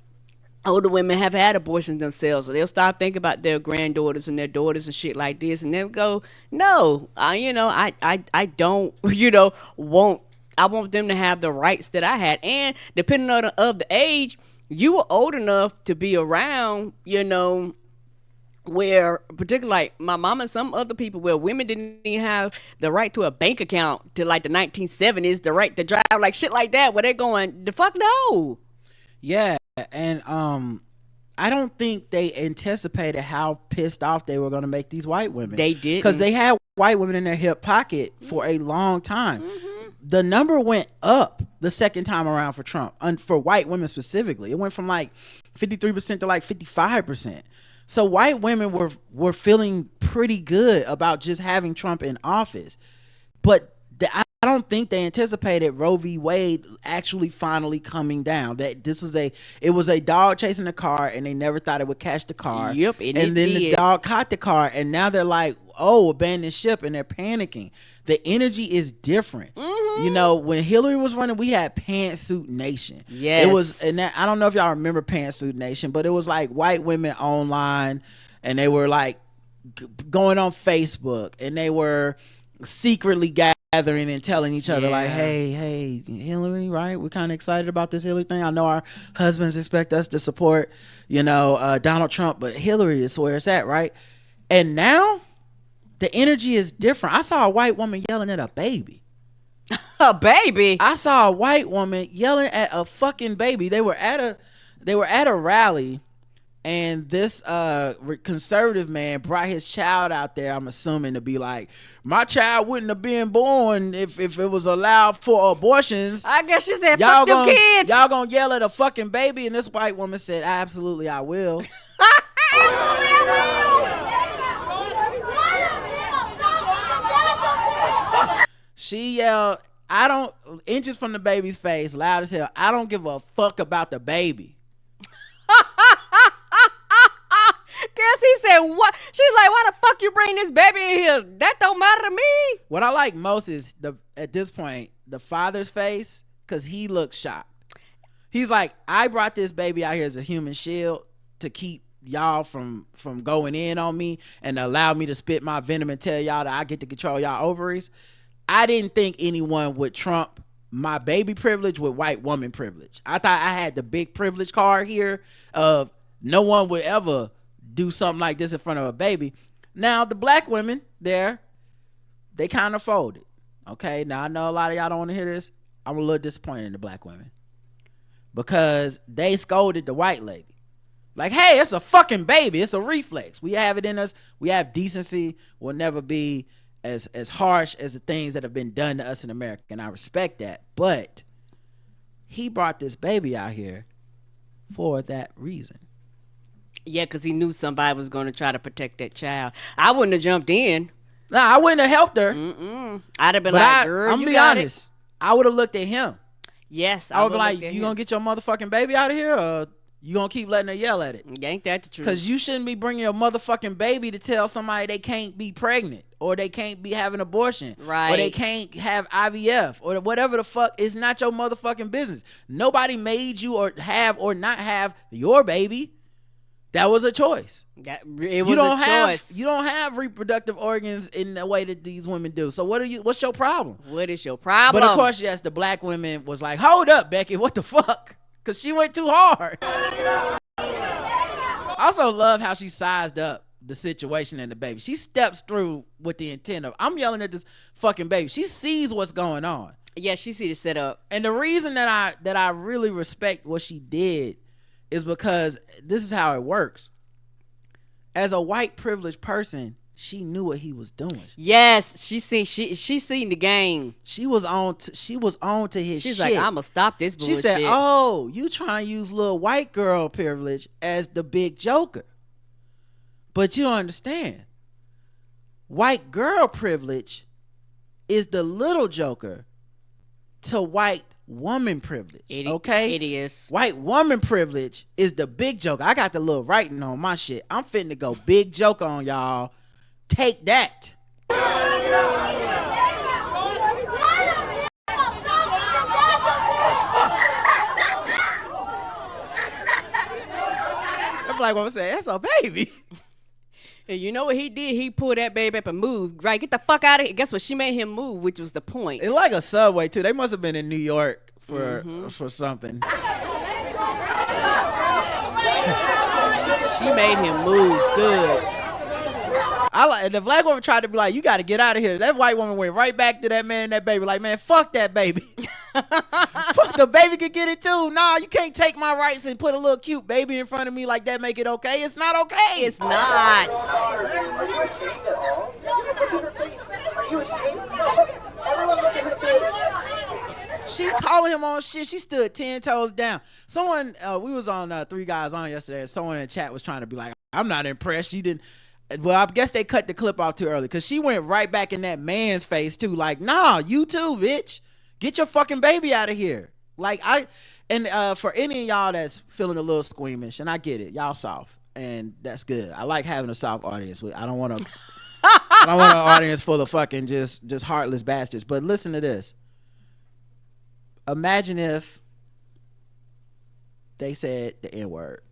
older women have had abortions themselves, so they'll start thinking about their granddaughters and their daughters and shit like this, and they'll go, no, I don't, I want them to have the rights that I had. And depending on the age, you were old enough to be around, where particularly like my mom and some other people, where women didn't even have the right to a bank account till like the 1970s, the right to drive, like shit like that, where they're going, the fuck no. Yeah, and I don't think they anticipated how pissed off they were going to make these white women. They did, because they had white women in their hip pocket for a long time. The number went up the second time around for Trump, for white women specifically. It went from like 53% to like 55%. So white women were feeling pretty good about just having Trump in office. But I don't think they anticipated Roe v. Wade actually finally coming down. That it was a dog chasing a car, and they never thought it would catch the car. Yep, and then the dog caught the car, and now they're like, oh, abandoned ship, and they're panicking. The energy is different. When Hillary was running, we had Pantsuit Nation. Yes. It was, and I don't know if y'all remember Pantsuit Nation, but it was like white women online, and they were like going on Facebook, and they were secretly gathering and telling each other like, hey, Hillary, right? We're kind of excited about this Hillary thing. I know our husbands expect us to support, Donald Trump, but Hillary is where it's at, right? And now the energy is different. I saw a white woman yelling at a baby. A baby? I saw a white woman yelling at a fucking baby. They were at a rally, and this conservative man brought his child out there, I'm assuming, to be like, my child wouldn't have been born if it was allowed for abortions. I guess she said, fuck them kids. Y'all gonna yell at a fucking baby? And this white woman said, absolutely I will. Absolutely I will. She yelled, inches from the baby's face, loud as hell, I don't give a fuck about the baby. Guess he said, what? She's like, why the fuck you bring this baby in here? That don't matter to me. What I like most is, at this point, the father's face, because he looks shocked. He's like, I brought this baby out here as a human shield to keep y'all from going in on me and allow me to spit my venom and tell y'all that I get to control y'all ovaries. I didn't think anyone would trump my baby privilege with white woman privilege. I thought I had the big privilege card here of no one would ever do something like this in front of a baby. Now, the black women there, they kind of folded. Okay, now I know a lot of y'all don't want to hear this. I'm a little disappointed in the black women because they scolded the white lady. Like, hey, it's a fucking baby. It's a reflex. We have it in us. We have decency. We'll never be as harsh as the things that have been done to us in America, and I respect that. But he brought this baby out here for that reason. Yeah, because he knew somebody was going to try to protect that child. I wouldn't have jumped in. Nah, I wouldn't have helped her. I'd have been But like, girl, I'm you be got honest. I would have looked at him. it. Yes, I would be like, you gonna get your motherfucking baby out of here, or you gonna keep letting her yell at it? Ain't that the truth? Because you shouldn't be bringing your motherfucking baby to tell somebody they can't be pregnant, or they can't be having abortion, Right. or they can't have IVF, or whatever the fuck. It's not your motherfucking business. Nobody made you or have or not have your baby. That was a choice. It was a choice. You don't have reproductive organs in the way that these women do. So what's your problem? What is your problem? But of course, yes, the black women was like, hold up, Becky, what the fuck? Because she went too hard. I also love how she sized up the situation and the baby. She steps through with the intent of, I'm yelling at this fucking baby. She sees what's going on. Yeah, she see the setup. And the reason that I really respect what she did is because this is how it works. As a white privileged person, she knew what he was doing. Yes, she seen the game. She was on to his She's shit. like, I'ma stop this bullshit. She said, oh, you trying to use little white girl privilege as the big joker. But you don't understand. White girl privilege is the little joker to white woman privilege. Okay? It is. White woman privilege is the big joker. I got the little writing on my shit. I'm fitting to go big joker on y'all. Take that. I'm like, what I'm saying, that's a baby. And you know what he did? He pulled that baby up and moved. Right, get the fuck out of here. Guess what? She made him move, which was the point. It's like a subway too. They must have been in New York for something. She made him move good. The black woman tried to be like, you got to get out of here. That white woman went right back to that man and that baby. Like, man, fuck that baby. Fuck, the baby could get it too. Nah, you can't take my rights and put a little cute baby in front of me like that. Make it okay. It's not okay. It's not. She calling him on shit. She stood 10 toes down. Someone, we was on Three Guys On yesterday, and someone in the chat was trying to be like, I'm not impressed. She didn't. Well, I guess they cut the clip off too early because she went right back in that man's face too. Like, nah, you too, bitch. Get your fucking baby out of here. Like, for any of y'all that's feeling a little squeamish, and I get it, y'all soft, and that's good. I like having a soft audience. I don't want an audience full of fucking just heartless bastards. But listen to this. Imagine if they said the N-word.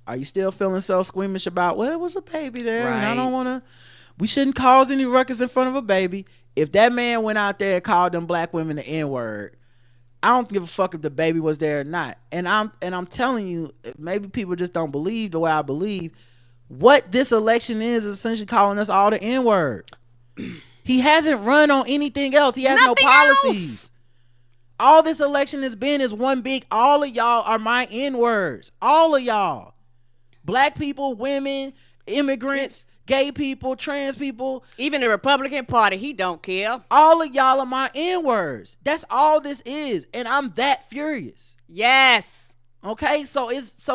Are you still feeling so squeamish about, well, it was a baby there, and I don't want to, we shouldn't cause any ruckus in front of a baby. If that man went out there and called them black women the N-word, I don't give a fuck if the baby was there or not. And I'm telling you, maybe people just don't believe the way I believe. What this election is essentially calling us all the N-word. He hasn't run on anything else. He has Nothing no policies. else. All this election has been is one big, all of y'all are my N-words. All of y'all. Black people, women, immigrants, gay people, trans people. Even the Republican Party, he don't care. All of y'all are my N-words. That's all this is. And I'm that furious. Yes. Okay? So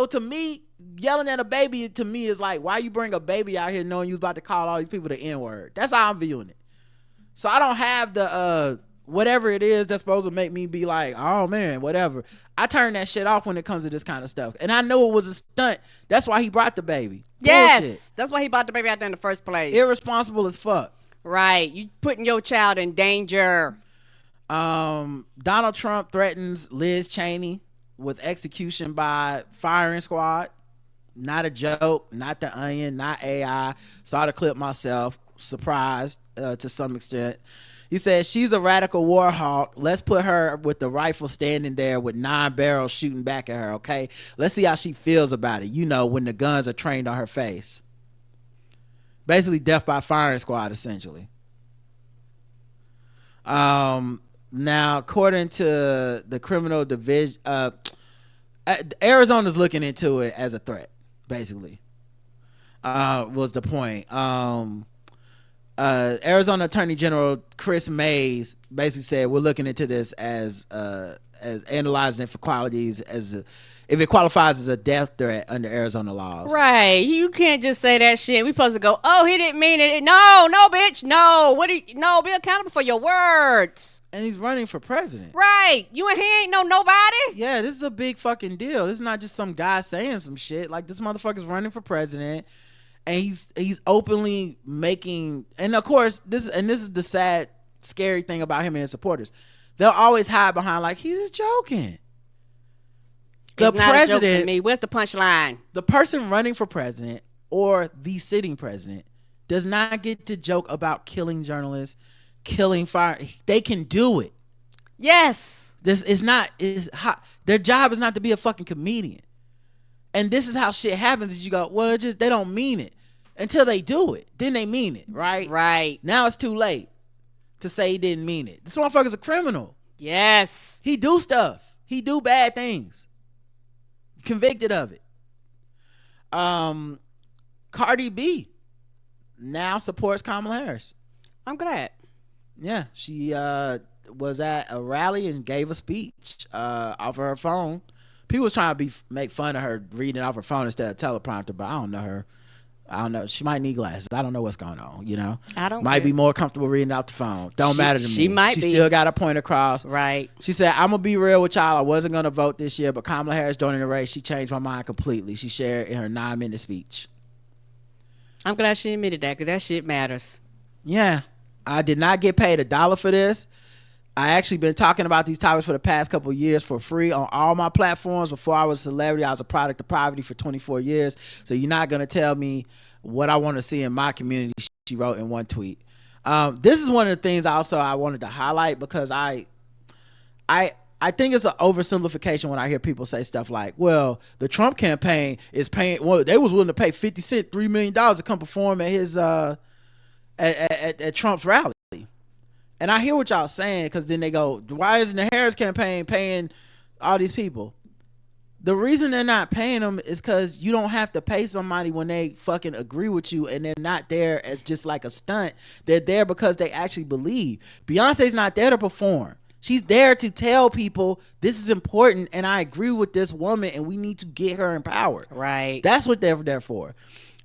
to me, yelling at a baby to me is like, why you bring a baby out here knowing you was about to call all these people the N-word? That's how I'm viewing it. So I don't have the whatever it is that's supposed to make me be like, oh man, whatever. I turn that shit off when it comes to this kind of stuff. And I know it was a stunt. That's why he brought the baby. Yes. Bullshit. That's why he brought the baby out there in the first place. Irresponsible as fuck. Right. You putting your child in danger. Donald Trump threatens Liz Cheney with execution by firing squad. Not a joke. Not The Onion. Not AI. Saw the clip myself. Surprised to some extent. He says she's a radical war hawk. Let's put her with the rifle standing there with 9 barrels shooting back at her, okay? Let's see how she feels about it. You know, when the guns are trained on her face. Basically death by firing squad, essentially. Now, according to the criminal division, Arizona's looking into it as a threat, basically. Was the point. Arizona Attorney General Chris Mays basically said we're looking into this as analyzing it for qualities as if it qualifies as a death threat under Arizona laws. Right. You can't just say that shit. We supposed to go, oh, he didn't mean it. No, bitch. No. No, be accountable for your words. And he's running for president. Right. He ain't nobody. Yeah, this is a big fucking deal. This is not just some guy saying some shit. Like, this motherfucker's running for president, and he's openly making, and of course, this is the sad, scary thing about him and his supporters. They'll always hide behind like he's just joking. The it's not president, a joke to me. Where's the punchline? the person running for president or the sitting president does not get to joke about killing journalists, killing fire. They can do it. Yes. This is not is hot. Their job is not to be a fucking comedian. And this is how shit happens. Is you go, well, it just they don't mean it until they do it. Then they mean it, right? Right. Now it's too late to say he didn't mean it. This motherfucker's a criminal. Yes. He do stuff. He do bad things. Convicted of it. Cardi B now supports Kamala Harris. I'm glad. Yeah, she was at a rally and gave a speech off of her phone. People was trying to make fun of her reading off her phone instead of teleprompter, but I don't know her. I don't know. She might need glasses. I don't know what's going on. You know, I don't might care. be more comfortable reading off the phone. Don't matter to me. She might she be. still got a point across. Right. She said, "I'm gonna be real with y'all. I wasn't gonna vote this year, but Kamala Harris joining the race. She changed my mind completely." She shared in her 9-minute speech. I'm glad she admitted that because that shit matters. Yeah, I did not get paid $1 for this. I actually been talking about these topics for the past couple of years for free on all my platforms. Before I was a celebrity, I was a product of poverty for 24 years. So you're not going to tell me what I want to see in my community, she wrote in one tweet. This is one of the things I wanted to highlight because I think it's an oversimplification when I hear people say stuff like, well, the Trump campaign is paying, well, they was willing to pay 50 Cent $3 million to come perform at his at Trump's rally. And I hear what y'all saying because then they go, why isn't the Harris campaign paying all these people? The reason they're not paying them is because you don't have to pay somebody when they fucking agree with you and they're not there as just like a stunt. They're there because they actually believe. Beyonce's not there to perform. She's there to tell people this is important and I agree with this woman and we need to get her empowered. Right. That's what they're there for.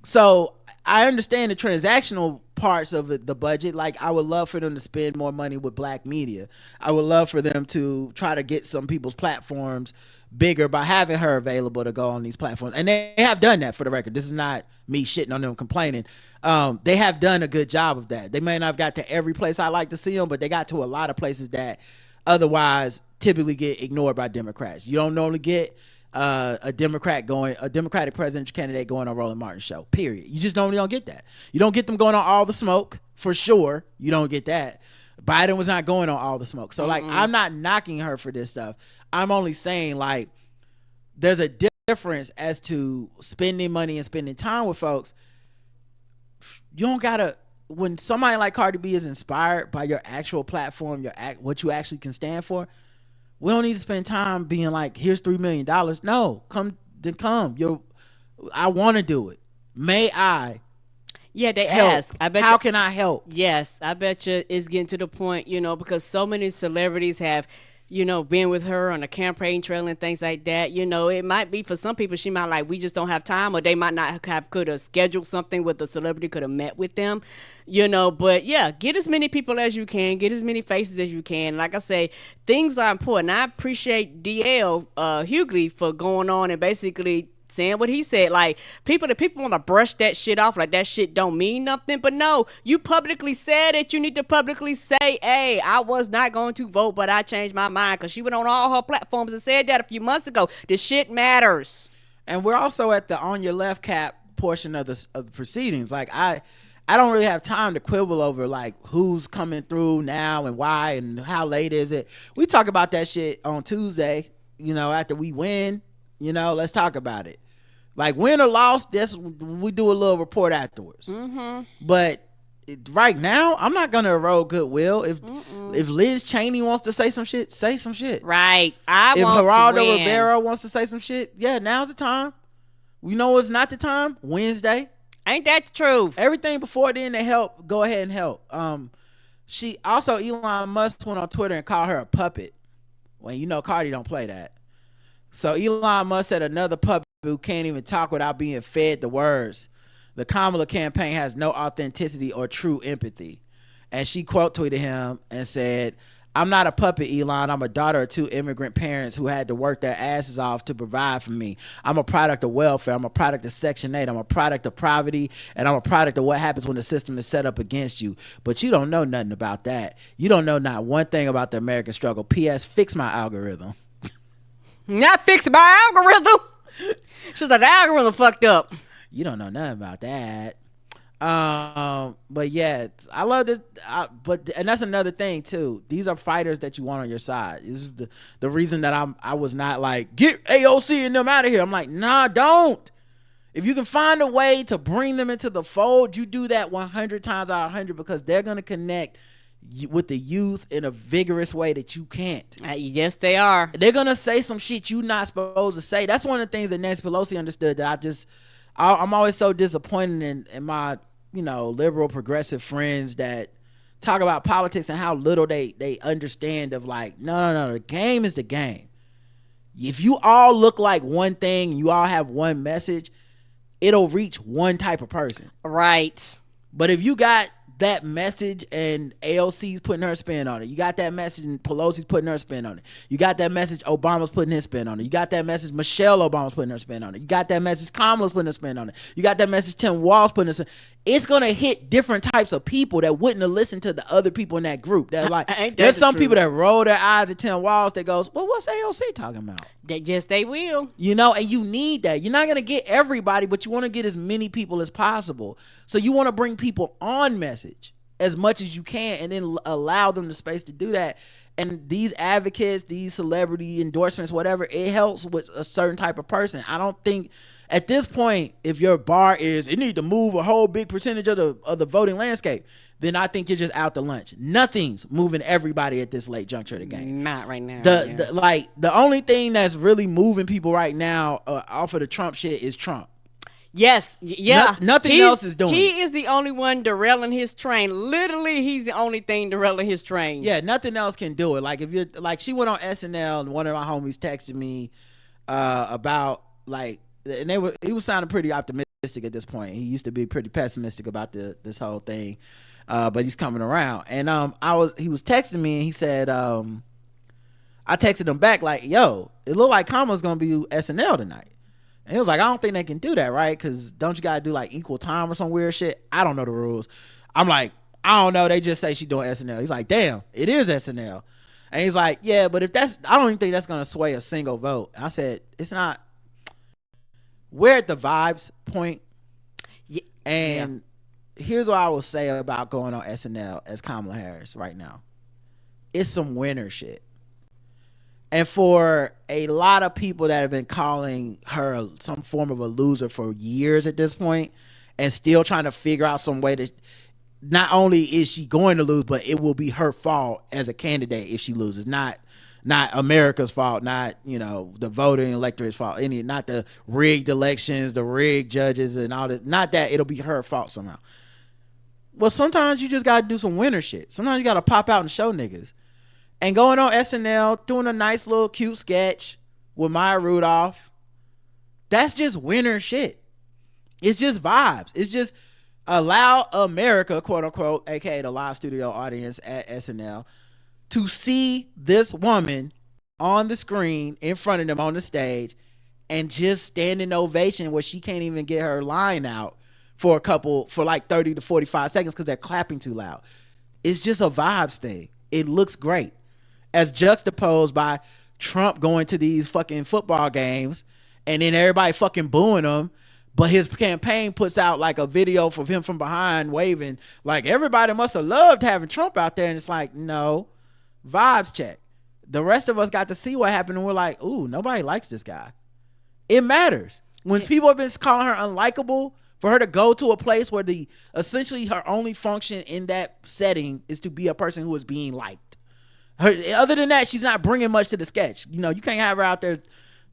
So I understand the transactional parts of the budget. Like, I would love for them to spend more money with black media. I would love for them to try to get some people's platforms bigger by having her available to go on these platforms. And they have done that, for the record. This is not me shitting on them, complaining. They have done a good job of that. They may not have got to every place I like to see them, but they got to a lot of places that otherwise typically get ignored by Democrats. You don't normally get a Democratic presidential candidate going on Roland Martin's show, period. You just normally don't get that. You don't get them going on All the Smoke, for sure. You don't get that. Biden was not going on All the Smoke. So, like, I'm not knocking her for this stuff. I'm only saying, like, there's a difference as to spending money and spending time with folks. You don't gotta, when somebody like Cardi B is inspired by your actual platform, what you actually can stand for, we don't need to spend time being like, here's $3 million. No, come. I want to do it. May I? Yeah, they help? ask. I bet. How can I help? Yes, I bet you it's getting to the point, because so many celebrities have, been with her on a campaign trail and things like that. It might be for some people, she might like, we just don't have time, or they might not could have scheduled something with the celebrity, could have met with them, but yeah, get as many people as you can, get as many faces as you can. Like I say, things are important. I appreciate DL Hughley for going on and basically saying what he said. Like, people want to brush that shit off like that shit don't mean nothing, but no, you publicly said it. You need to publicly say, hey, I was not going to vote, but I changed my mind, because she went on all her platforms and said that a few months ago. This shit matters. And we're also at the on your left cap portion of the proceedings. Like, I don't really have time to quibble over like who's coming through now and why and how late is it. We talk about that shit on Tuesday, after we win. Let's talk about it. Like, win or loss, we do a little report afterwards. Mm-hmm. But right now, I'm not gonna erode goodwill. If Liz Cheney wants to say some shit, say some shit. Right. If Geraldo Rivera wants to say some shit, yeah, now's the time. We know it's not the time. Wednesday. Ain't that the truth? Everything before then they help. Go ahead and help. She also, Elon Musk went on Twitter and called her a puppet. Well, Cardi don't play that. So Elon Musk said another puppet who can't even talk without being fed the words. The Kamala campaign has no authenticity or true empathy. And she quote tweeted him and said, I'm not a puppet, Elon. I'm a daughter of 2 immigrant parents who had to work their asses off to provide for me. I'm a product of welfare. I'm a product of Section 8. I'm a product of poverty. And I'm a product of what happens when the system is set up against you. But you don't know nothing about that. You don't know not one thing about the American struggle. P.S. Fix my algorithm. Not fix my algorithm. She's like, the algorithm fucked up. You don't know nothing about that. But yeah, I love this. And that's another thing too. These are fighters that you want on your side. This is the reason that I was not like, get AOC and them out of here. I'm like, nah, don't. If you can find a way to bring them into the fold, you do that 100 times out of 100 because they're going to connect with the youth in a vigorous way that you can't. Yes, they are. They're going to say some shit you're not supposed to say. That's one of the things that Nancy Pelosi understood that I'm always so disappointed in my, liberal progressive friends that talk about politics and how little they understand of like, no, the game is the game. If you all look like one thing and you all have one message, it'll reach one type of person. Right. But if you got that message and AOC's putting her spin on it, you got that message and Pelosi's putting her spin on it, you got that message Obama's putting his spin on it, you got that message Michelle Obama's putting her spin on it, you got that message Kamala's putting her spin on it, you got that message Tim Walz putting her spin, it's gonna hit different types of people that wouldn't have listened to the other people in that group. That like there's some people that roll their eyes at Tim Walz that goes, well, what's AOC talking about? Yes, they will. And you need that. You're not gonna get everybody, but you want to get as many people as possible. So you want to bring people on message as much as you can and then allow them the space to do that. And these advocates, these celebrity endorsements, whatever, it helps with a certain type of person. I don't think at this point, if your bar is it need to move a whole big percentage of the voting landscape, then I think you're just out to lunch. Nothing's moving everybody at this late juncture of the game. Not right now. The only thing that's really moving people right now off of the Trump shit is Trump. Yes, yeah. Nothing else is doing. He is the only one derailing his train. Literally, he's the only thing derailing his train. Yeah, nothing else can do it. Like if you're like, she went on SNL and one of my homies texted me about like, and he was sounding pretty optimistic at this point. He used to be pretty pessimistic about this whole thing, but he's coming around. And he was texting me and he said, I texted him back like, yo, it looked like Kamala's gonna be SNL tonight. And he was like, I don't think they can do that, right? Because don't you gotta do like equal time or some weird shit? I don't know the rules. I'm like, I don't know. They just say she's doing SNL. He's like, damn, it is SNL. And he's like, yeah, but I don't even think that's gonna sway a single vote. I said, it's not. We're at the vibes point. Yeah. And here's what I will say about going on SNL as Kamala Harris right now. It's some winner shit. And for a lot of people that have been calling her some form of a loser for years at this point and still trying to figure out some way to, not only is she going to lose, but it will be her fault as a candidate if she loses. Not America's fault, not, the voting electorate's fault, not the rigged elections, the rigged judges and all this. Not that, it'll be her fault somehow. Well, sometimes you just gotta do some winner shit. Sometimes you gotta pop out and show niggas. And going on SNL, doing a nice little cute sketch with Maya Rudolph, that's just winner shit. It's just vibes. It's just allow America, quote unquote, aka the live studio audience at SNL, to see this woman on the screen in front of them on the stage and just stand in ovation where she can't even get her line out for like 30 to 45 seconds because they're clapping too loud. It's just a vibes thing. It looks great. As juxtaposed by Trump going to these fucking football games and then everybody fucking booing him, but his campaign puts out like a video of him from behind waving, like everybody must have loved having Trump out there. And it's like, no, vibes check. The rest of us got to see what happened and we're like, ooh, nobody likes this guy. It matters. When people have been calling her unlikable, for her to go to a place where essentially her only function in that setting is to be a person who is being liked. Other than that, she's not bringing much to the sketch. You can't have her out there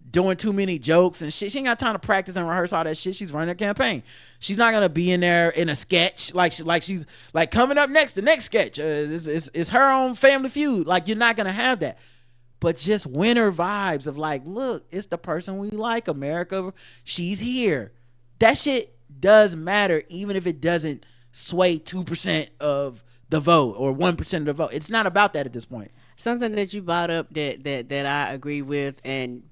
doing too many jokes and shit. She ain't got time to practice and rehearse all that shit. She's running a campaign. She's not gonna be in there in a sketch like she's like coming up next. The next sketch is her own Family Feud. Like, you're not gonna have that. but just winner vibes of like, look, it's the person we like, America, she's here. That shit does matter, even if it doesn't sway 2% of the vote or 1% of the vote. It's not about that at this point. Something that you brought up that I agree with, and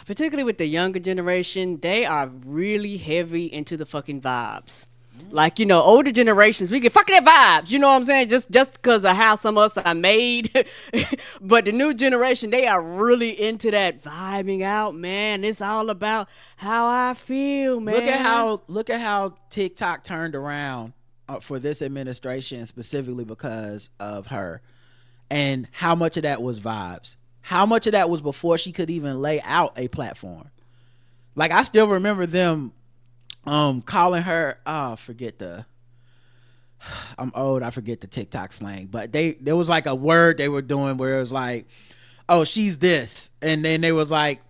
particularly with the younger generation, they are really heavy into the fucking vibes. Like, you know, older generations, we get fucking that vibes. You know what I'm saying? Just because of how some of us are made. But the new generation, they are really into that vibing out, man. It's all about how I feel, man. Look at how TikTok turned around for this administration, specifically because of her, and how much of that was vibes. How much of that was before she could even lay out a platform. Like, I still remember them calling her, I'm old, I forget the TikTok slang, but there was like a word they were doing where it was like, oh, she's this, and then they was like,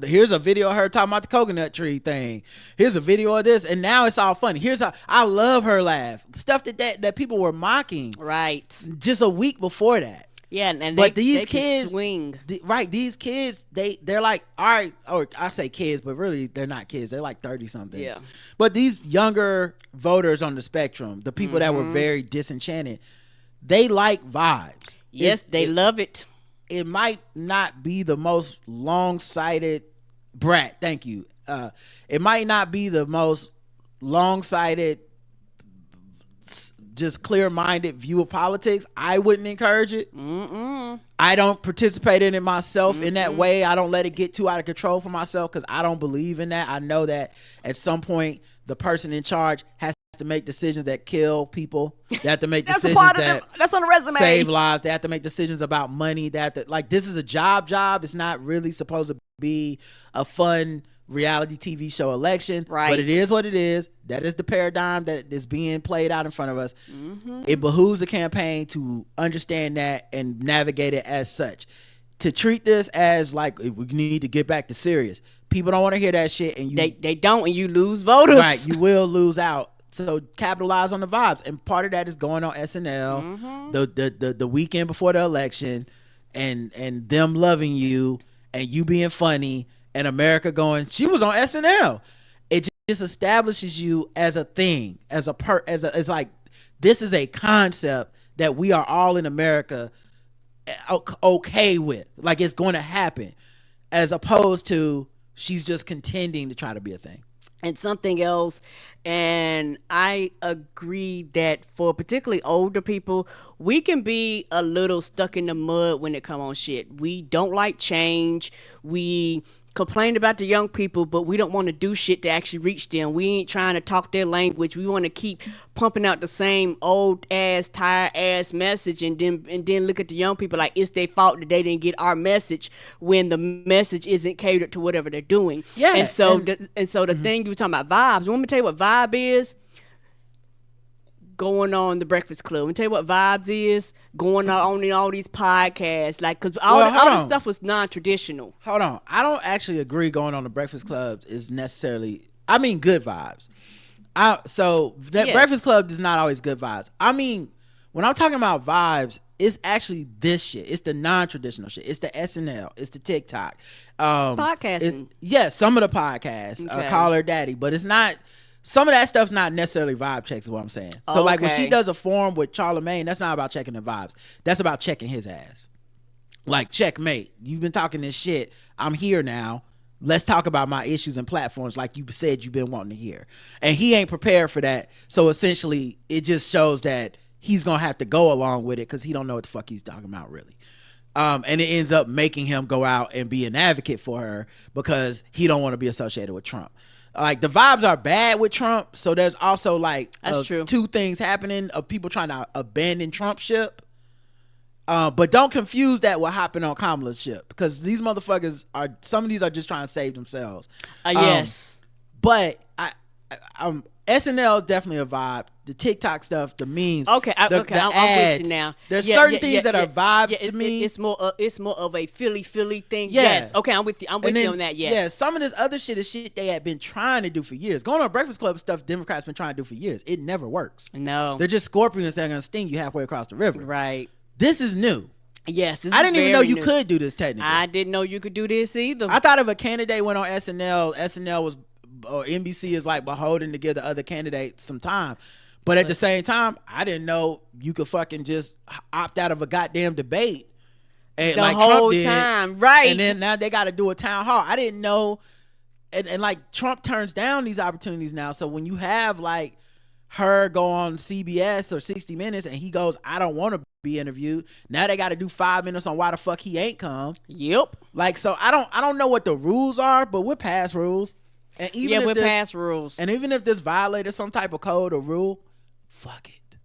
here's a video of her talking about the coconut tree thing, here's a video of this, and now it's all funny. I love her laugh, stuff that people were mocking right just a week before that. Yeah, and but these kids swing. These kids, they're like, all right, or I say kids, but really they're not kids. They're like 30 somethings. Yeah. But these younger voters on the spectrum, the people that were very disenchanted, they like vibes. Yes, they love it. It might not be the most long-sighted brat. Thank you. It might not be the most long-sighted, just clear-minded view of politics. I wouldn't encourage it. I don't participate in it myself in that way. I don't let it get too out of control for myself because I don't believe in that. I know that at some point the person in charge has to make decisions that kill people. They have to make decisions that's on the resume. Save lives. They have to make decisions about money. Like, this is a job. It's not really supposed to be a fun reality TV show election, right? But it is what it is. That is the paradigm that is being played out in front of us. It behooves the campaign to understand that and navigate it as such. To treat this as like, we need to get back to serious. People don't want to hear that shit, and they don't, and you lose voters. Right, you will lose out. So capitalize on the vibes, and part of that is going on SNL the weekend before the election, and them loving you and you being funny, and America going, she was on SNL. It just establishes you as a thing, as like, this is a concept that we are all in America okay with, like it's going to happen, as opposed to she's just contending to try to be a thing. And something else, and I agree that for particularly older people, we can be a little stuck in the mud when it comes on shit. We don't like change. We complain about the young people, but we don't want to do shit to actually reach them. We ain't trying to talk their language. We want to keep pumping out the same old ass, tired ass message, and then look at the young people like it's their fault that they didn't get our message when the message isn't catered to whatever they're doing. Yeah. And so the thing you were talking about vibes. Want me to tell you what vibe is? Going on the Breakfast Club. Let me tell you what vibes is. Going on all these podcasts, like, because all this stuff was non-traditional. Hold on, I don't actually agree. Going on the Breakfast Club is necessarily, I mean, good vibes. Breakfast Club is not always good vibes. I mean, when I'm talking about vibes, it's actually this shit. It's the non-traditional shit. It's the SNL. It's the TikTok. Podcasting. Some of the podcasts. Call Her Daddy, but it's not. Some of that stuff's not necessarily vibe checks, is what I'm saying. So, like, when she does a forum with Charlamagne, that's not about checking the vibes. That's about checking his ass. Like, checkmate. You've been talking this shit. I'm here now. Let's talk about my issues and platforms like you said you've been wanting to hear. And he ain't prepared for that. So, essentially, it just shows that he's going to have to go along with it because he don't know what the fuck he's talking about, really. And it ends up making him go out and be an advocate for her because he don't want to be associated with Trump. Like, the vibes are bad with Trump, so there's also like two things happening of people trying to abandon Trump ship. But don't confuse that with hopping on Kamala's ship, because these motherfuckers some of these are just trying to save themselves. Yes. But SNL is definitely a vibe. The TikTok stuff, the memes, I'm ads, with you now. There's certain things that are vibes to me. It's more of a Philly thing. Yeah. Yes. Okay, I'm with you. I'm with you on that. Yes. Yeah. Some of this other shit is shit they had been trying to do for years. Going on Breakfast Club stuff, Democrats been trying to do for years. It never works. No. They're just scorpions that are gonna sting you halfway across the river. Right. This is new. Yes, this I is didn't even know very you new. could do this technically. I didn't know you could do this either. I thought if a candidate went on SNL was, or NBC is like beholden to give the other candidate some time. But at the same time, I didn't know you could fucking just opt out of a goddamn debate. And the like whole Trump did, time, right? And then now they got to do a town hall. I didn't know. And like Trump turns down these opportunities now. So when you have like her go on CBS or 60 Minutes and he goes, I don't want to be interviewed. Now they got to do 5 minutes on why the fuck he ain't come. Yep. Like, so I don't know what the rules are, but we're past rules. And even if we're this, past rules. And even if this violated some type of code or rule, fuck it.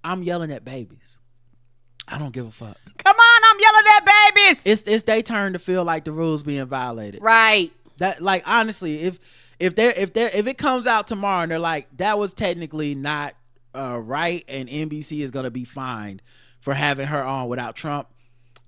I'm yelling at babies. I don't give a fuck. Come on, I'm yelling at babies. It's their turn to feel like the rules being violated. Right. That, like, honestly, if it comes out tomorrow and they're like, that was technically not right, and NBC is gonna be fined for having her on without Trump,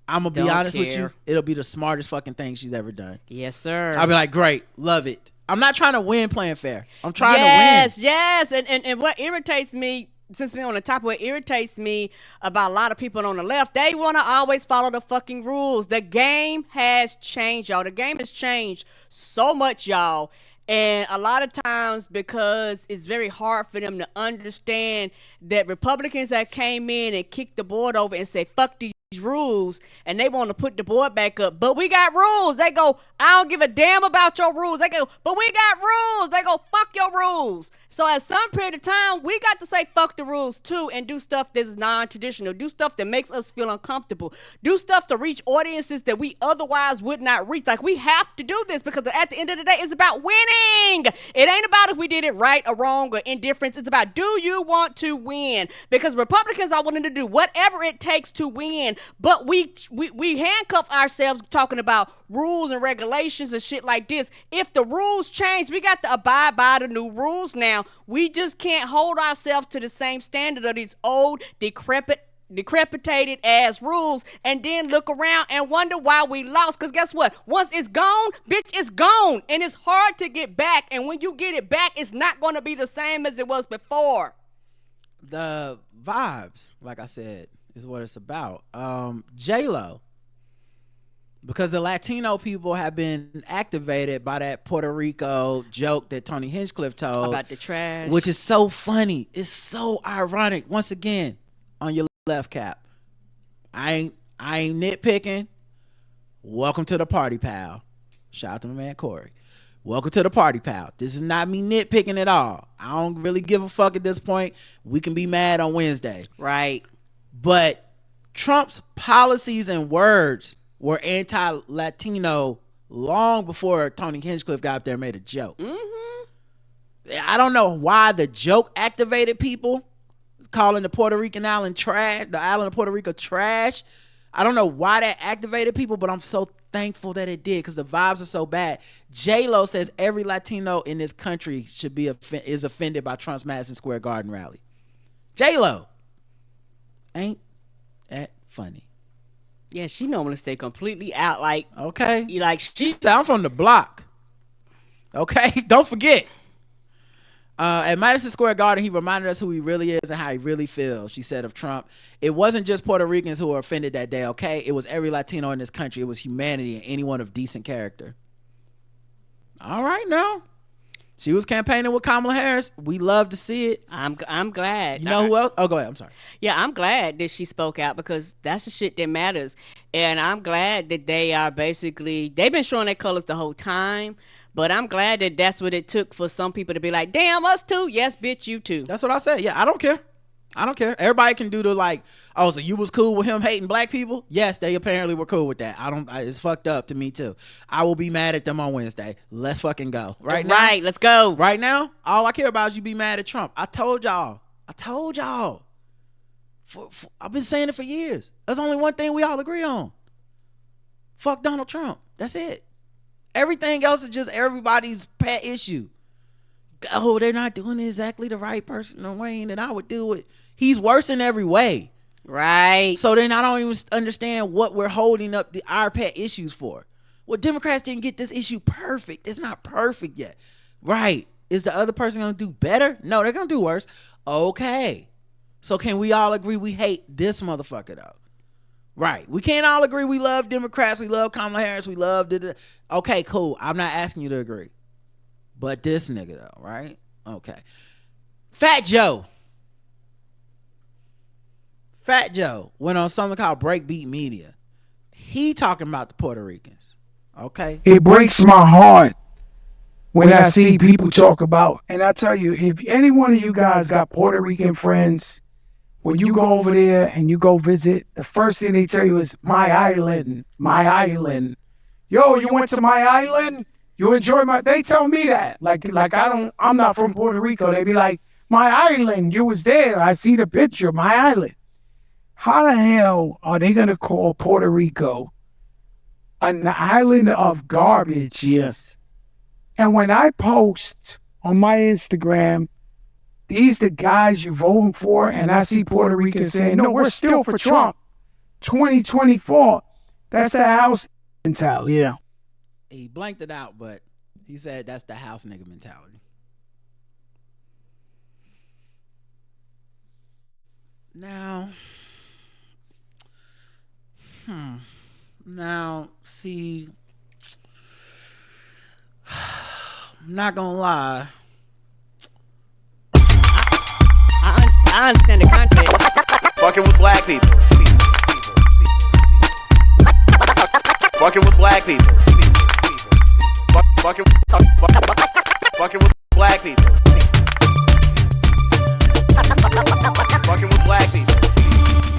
I'm gonna be honest with you, it'll be the smartest fucking thing she's ever done. Yes, sir. I'll be like, great, love it. I'm not trying to win playing fair. I'm trying to win. Yes. And what irritates me, since we're on the top, what irritates me about a lot of people on the left, they want to always follow the fucking rules. The game has changed, y'all. The game has changed so much, y'all. And a lot of times, because it's very hard for them to understand that Republicans that came in and kicked the board over and said, fuck these rules, and they want to put the board back up, but we got rules. They go, I don't give a damn about your rules. They go, but we got rules. They go, fuck your rules. So at some period of time, we got to say fuck the rules too and do stuff that's non-traditional. Do stuff that makes us feel uncomfortable. Do stuff to reach audiences that we otherwise would not reach. Like, we have to do this because at the end of the day, it's about winning. It ain't about if we did it right or wrong or indifference. It's about, do you want to win? Because Republicans are willing to do whatever it takes to win, but we handcuff ourselves talking about rules and regulations and shit like this. If the rules change, we got to abide by the new rules now. We just can't hold ourselves to the same standard of these old, decrepitated ass rules and then look around and wonder why we lost. Because guess what? Once it's gone, bitch, it's gone. And it's hard to get back. And when you get it back, it's not going to be the same as it was before. The vibes, like I said, is what it's about. J-Lo, because the Latino people have been activated by that Puerto Rico joke that Tony Hinchcliffe told About the trash. which is so funny. It's so ironic. Once again, on your left, Cap, I ain't nitpicking. Welcome to the party, pal. Shout out to my man Corey. Welcome to the party, pal. This is not me nitpicking at all. I don't really give a fuck at this point. We can be mad on Wednesday. Right. But Trump's policies and words were anti-Latino long before Tony Hinchcliffe got up there and made a joke. Mm-hmm. I don't know why the joke activated people, calling the Puerto Rican island trash, the island of Puerto Rico trash. I don't know why that activated people, but I'm so thankful that it did because the vibes are so bad. J-Lo says every Latino in this country is offended by Trump's Madison Square Garden rally. J-Lo. Ain't that funny? Yeah, she normally stay completely out. Like, okay, like she. I'm from the block. Okay, don't forget. At Madison Square Garden, he reminded us who he really is and how he really feels. She said of Trump, it wasn't just Puerto Ricans who were offended that day. Okay, it was every Latino in this country. It was humanity and anyone of decent character. All right, now. She was campaigning with Kamala Harris. We love to see it. I'm glad. You know who else? Oh, go ahead. I'm sorry. Yeah, I'm glad that she spoke out because that's the shit that matters. And I'm glad that they are basically, they've been showing their colors the whole time. But I'm glad that that's what it took for some people to be like, damn, us too? Yes, bitch, you too. That's what I said. Yeah, I don't care. I don't care. Everybody can do the like, oh, so you was cool with him hating black people? Yes, they apparently were cool with that. It's fucked up to me too. I will be mad at them on Wednesday. Let's fucking go. Right now. Right, let's go. Right now, all I care about is you be mad at Trump. I told y'all. I've been saying it for years. There's only one thing we all agree on. Fuck Donald Trump. That's it. Everything else is just everybody's pet issue. Oh, they're not doing exactly the right person the way that I would do it. He's worse in every way. Right. So then I don't even understand what we're holding up our pet issues for. Well, Democrats didn't get this issue perfect. It's not perfect yet. Right. Is the other person going to do better? No, they're going to do worse. Okay. So can we all agree we hate this motherfucker though? Right. We can't all agree. We love Democrats. We love Kamala Harris. We love okay, cool. I'm not asking you to agree. But this nigga though, right? Okay. Fat Joe went on something called Breakbeat Media. He talking about the Puerto Ricans. Okay. It breaks my heart when I see people talk about, and I tell you, if any one of you guys got Puerto Rican friends, when you go over there and you go visit, the first thing they tell you is my island, my island. Yo, you went to my island? You enjoy they tell me that. I'm not from Puerto Rico. They be like, my island, you was there. I see the picture, my island. How the hell are they going to call Puerto Rico an island of garbage? Yes. And when I post on my Instagram, these the guys you voting for, and I see Puerto Ricans saying, no, we're still for Trump. 2024. That's the house mentality. Yeah. He blanked it out, but he said that's the house nigga mentality. Now, see, I'm not gonna lie. I understand the context. Fucking with black people. Fucking with black people. Fucking with black people. Fucking with black people.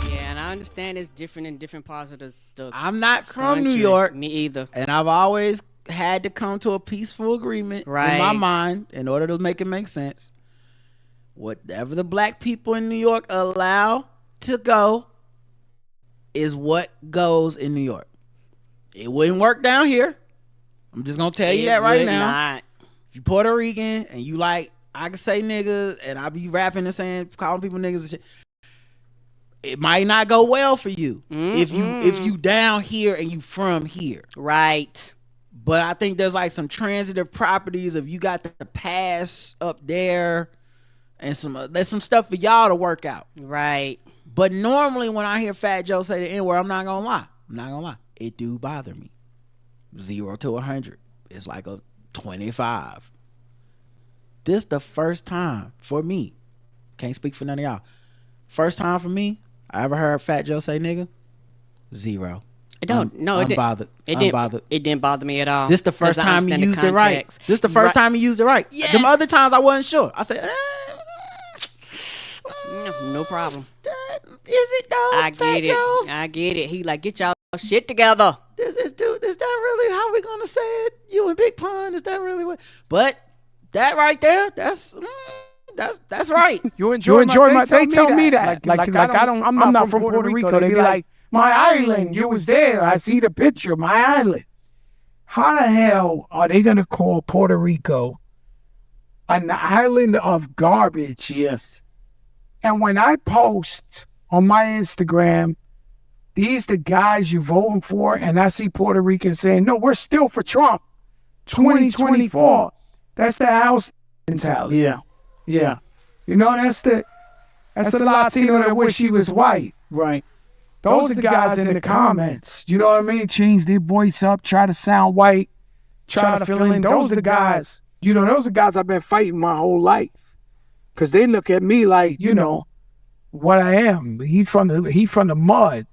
Yeah, and I understand it's different in different parts of the I'm not from country. New York. Me either. And I've always had to come to a peaceful agreement in my mind in order to make it make sense. Whatever the black people in New York allow to go is what goes in New York. It wouldn't work down here. I'm just gonna tell you that right now. Not. If you Puerto Rican and you like, I can say niggas and I be rapping and saying, calling people niggas and shit, it might not go well for you if you down here and you from here. Right. But I think there's like some transitive properties of you got the pass up there and there's some stuff for y'all to work out. Right. But normally when I hear Fat Joe say the N-word, I'm not gonna lie. It do bother me. 0 to 100. It's like a 25. This the first time for me. Can't speak for none of y'all. First time for me, I ever heard Fat Joe say nigga? 0. It don't. Unbothered. It didn't bother me at all. This the first time he used it right. This the first time he used it right. Yes. Them other times I wasn't sure. I said, no problem. Is it though? I get it. He like, get y'all shit together. This dude, is that really how we gonna say it? You and Big Pun, is that really what? But that right there, that's right. You enjoy my. They tell me that. I'm not from Puerto Rico. They be like, my island, you was there. I see the picture, my island. How the hell are they gonna call Puerto Rico an island of garbage? Yes. And when I post on my Instagram, these the guys you voting for, and I see Puerto Ricans saying, no, we're still for Trump. 2024. That's the house mentality. Yeah. Yeah. You know, that's the Latino that wish he was white. Right. Those are the guys in the comments. You know what I mean? Change their voice up, try to sound white, try to fill in. Those are the guys, those are guys I've been fighting my whole life. Because they look at me like, what I am. He from the mud.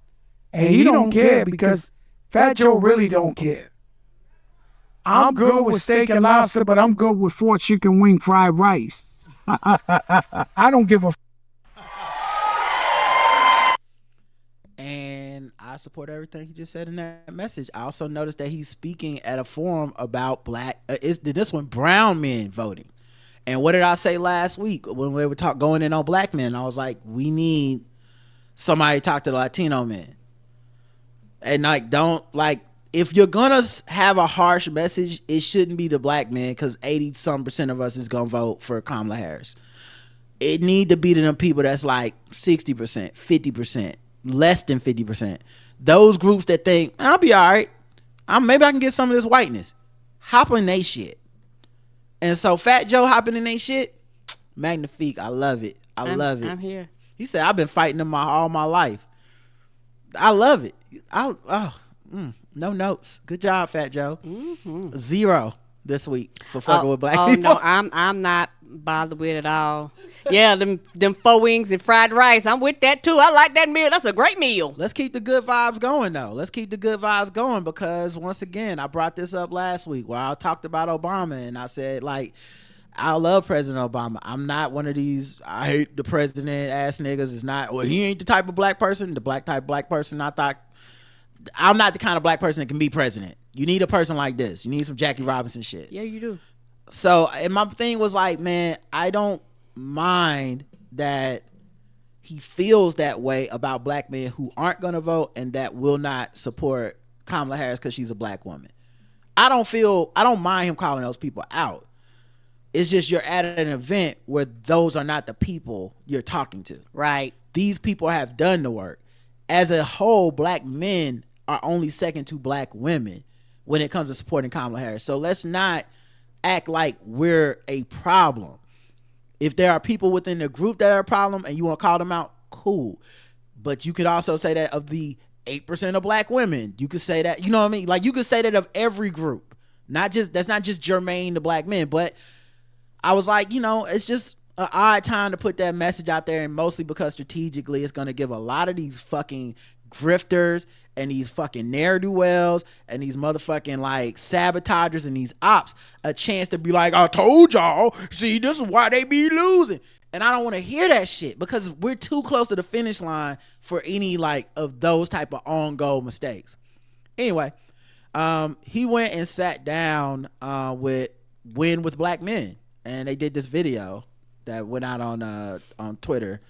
And he don't care because Fat Joe really don't care. I'm good with steak and lobster, but I'm good with 4 chicken wing fried rice. I don't give a And I support everything he just said in that message. I also noticed that he's speaking at a forum about brown men voting. And what did I say last week when we were going in on black men? I was like, we need somebody to talk to the Latino men. And if you're gonna have a harsh message, it shouldn't be the black men, because 80% of us is gonna vote for Kamala Harris. It need to be to them people that's like 60%, 50%, less than 50%. Those groups that think, I'll be all right. Maybe I can get some of this whiteness. Hop in they shit. And so Fat Joe hopping in they shit, magnifique. I love it. I love it. I'm here. He said, I've been fighting them all my life. I love it. No notes. Good job, Fat Joe. 0 this week for fucking with black people. No, I'm not bothered with it at all. Yeah, them 4 wings and fried rice. I'm with that too. I like that meal. That's a great meal. Let's keep the good vibes going though. Let's keep the good vibes going because once again, I brought this up last week where I talked about Obama and I said like, I love President Obama. I'm not one of these I hate the president ass niggas. It's not, well, he ain't the type of black person, the black type black person. I'm not the kind of black person that can be president. You need a person like this. You need some Jackie Robinson shit. Yeah, you do. So, and my thing was like, man, I don't mind that he feels that way about black men who aren't going to vote and that will not support Kamala Harris because she's a black woman. I don't mind him calling those people out. It's just you're at an event where those are not the people you're talking to. Right. These people have done the work. As a whole, black men are only second to black women when it comes to supporting Kamala Harris. So let's not act like we're a problem. If there are people within the group that are a problem and you want to call them out, cool. But you could also say that of the 8% of black women. You could say that, you know what I mean? Like you could say that of every group. That's not just germane to black men, but I was like, it's just an odd time to put that message out there, and mostly because strategically it's going to give a lot of these fucking grifters and these fucking ne'er-do-wells and these motherfucking like sabotagers and these ops a chance to be like, I told y'all, see, this is why they be losing. And I don't want to hear that shit because we're too close to the finish line for any like of those type of on-goal mistakes. Anyway, he went and sat down with Win with Black Men. And they did this video that went out on Twitter,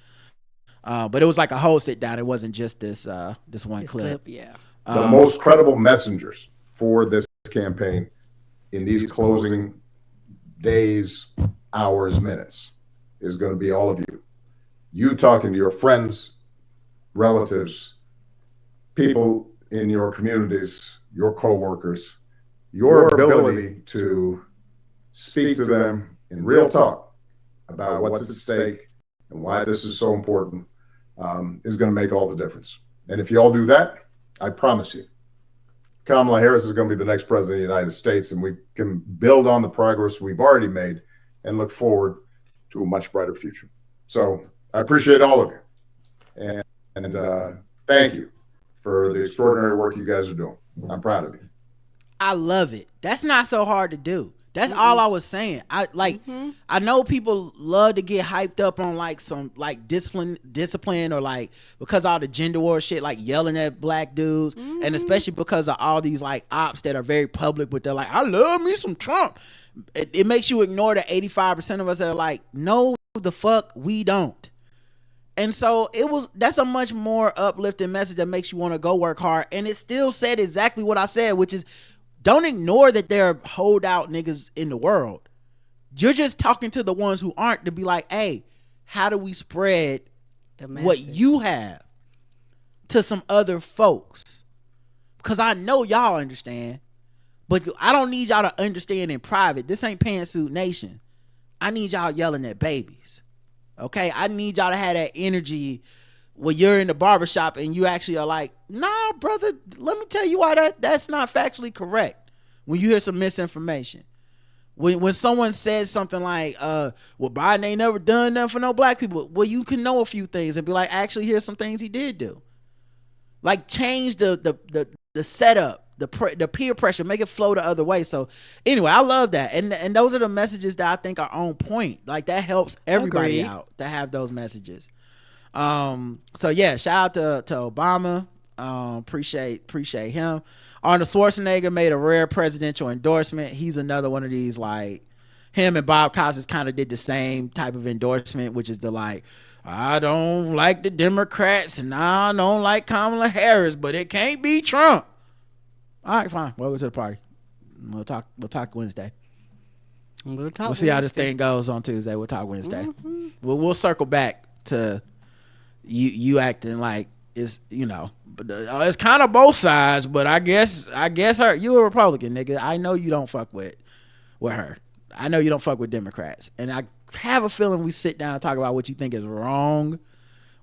but it was like a whole sit down. It wasn't just this one clip. Yeah. The most credible messengers for this campaign in these closing days, hours, minutes is going to be all of you. You talking to your friends, relatives, people in your communities, your coworkers, your ability to speak to them in real talk about what's at stake and why this is so important is going to make all the difference. And if you all do that, I promise you, Kamala Harris is going to be the next president of the United States, and we can build on the progress we've already made and look forward to a much brighter future. So I appreciate all of you. And thank you for the extraordinary work you guys are doing. I'm proud of you. I love it. That's not so hard to do. That's all I was saying. I know people love to get hyped up on like some like discipline or like because all the gender war shit, like yelling at black dudes, and especially because of all these like ops that are very public, but they're like, I love me some Trump. It makes you ignore the 85% of us that are like, no, the fuck we don't. And so that's a much more uplifting message that makes you want to go work hard. And it still said exactly what I said, which is, don't ignore that there are holdout niggas in the world. You're just talking to the ones who aren't to be like, hey, how do we spread what you have to some other folks? Because I know y'all understand, but I don't need y'all to understand in private. This ain't Pantsuit Nation. I need y'all yelling at babies. Okay? I need y'all to have that energy when you're in the barbershop and you actually are like, nah, brother, let me tell you why that's not factually correct. When you hear some misinformation. When someone says something like, well, Biden ain't never done nothing for no black people. Well, you can know a few things and be like, actually, here's some things he did do. Like change the setup, the peer pressure, make it flow the other way. So anyway, I love that. And those are the messages that I think are on point. Like that helps everybody out to have those messages. So yeah, shout out to Obama. Appreciate him. Arnold Schwarzenegger made a rare presidential endorsement. He's another one of these, like him and Bob Costas kind of did the same type of endorsement, which is the like, I don't like the Democrats and I don't like Kamala Harris, but it can't be Trump. All right, fine. Welcome to the party. We'll talk Wednesday. We'll see how this thing goes on Tuesday. We'll talk Wednesday. Mm-hmm. We'll circle back to you acting like it's, but it's kind of both sides, but I guess you a Republican, nigga. I know you don't fuck with her. I know you don't fuck with Democrats. And I have a feeling we sit down and talk about what you think is wrong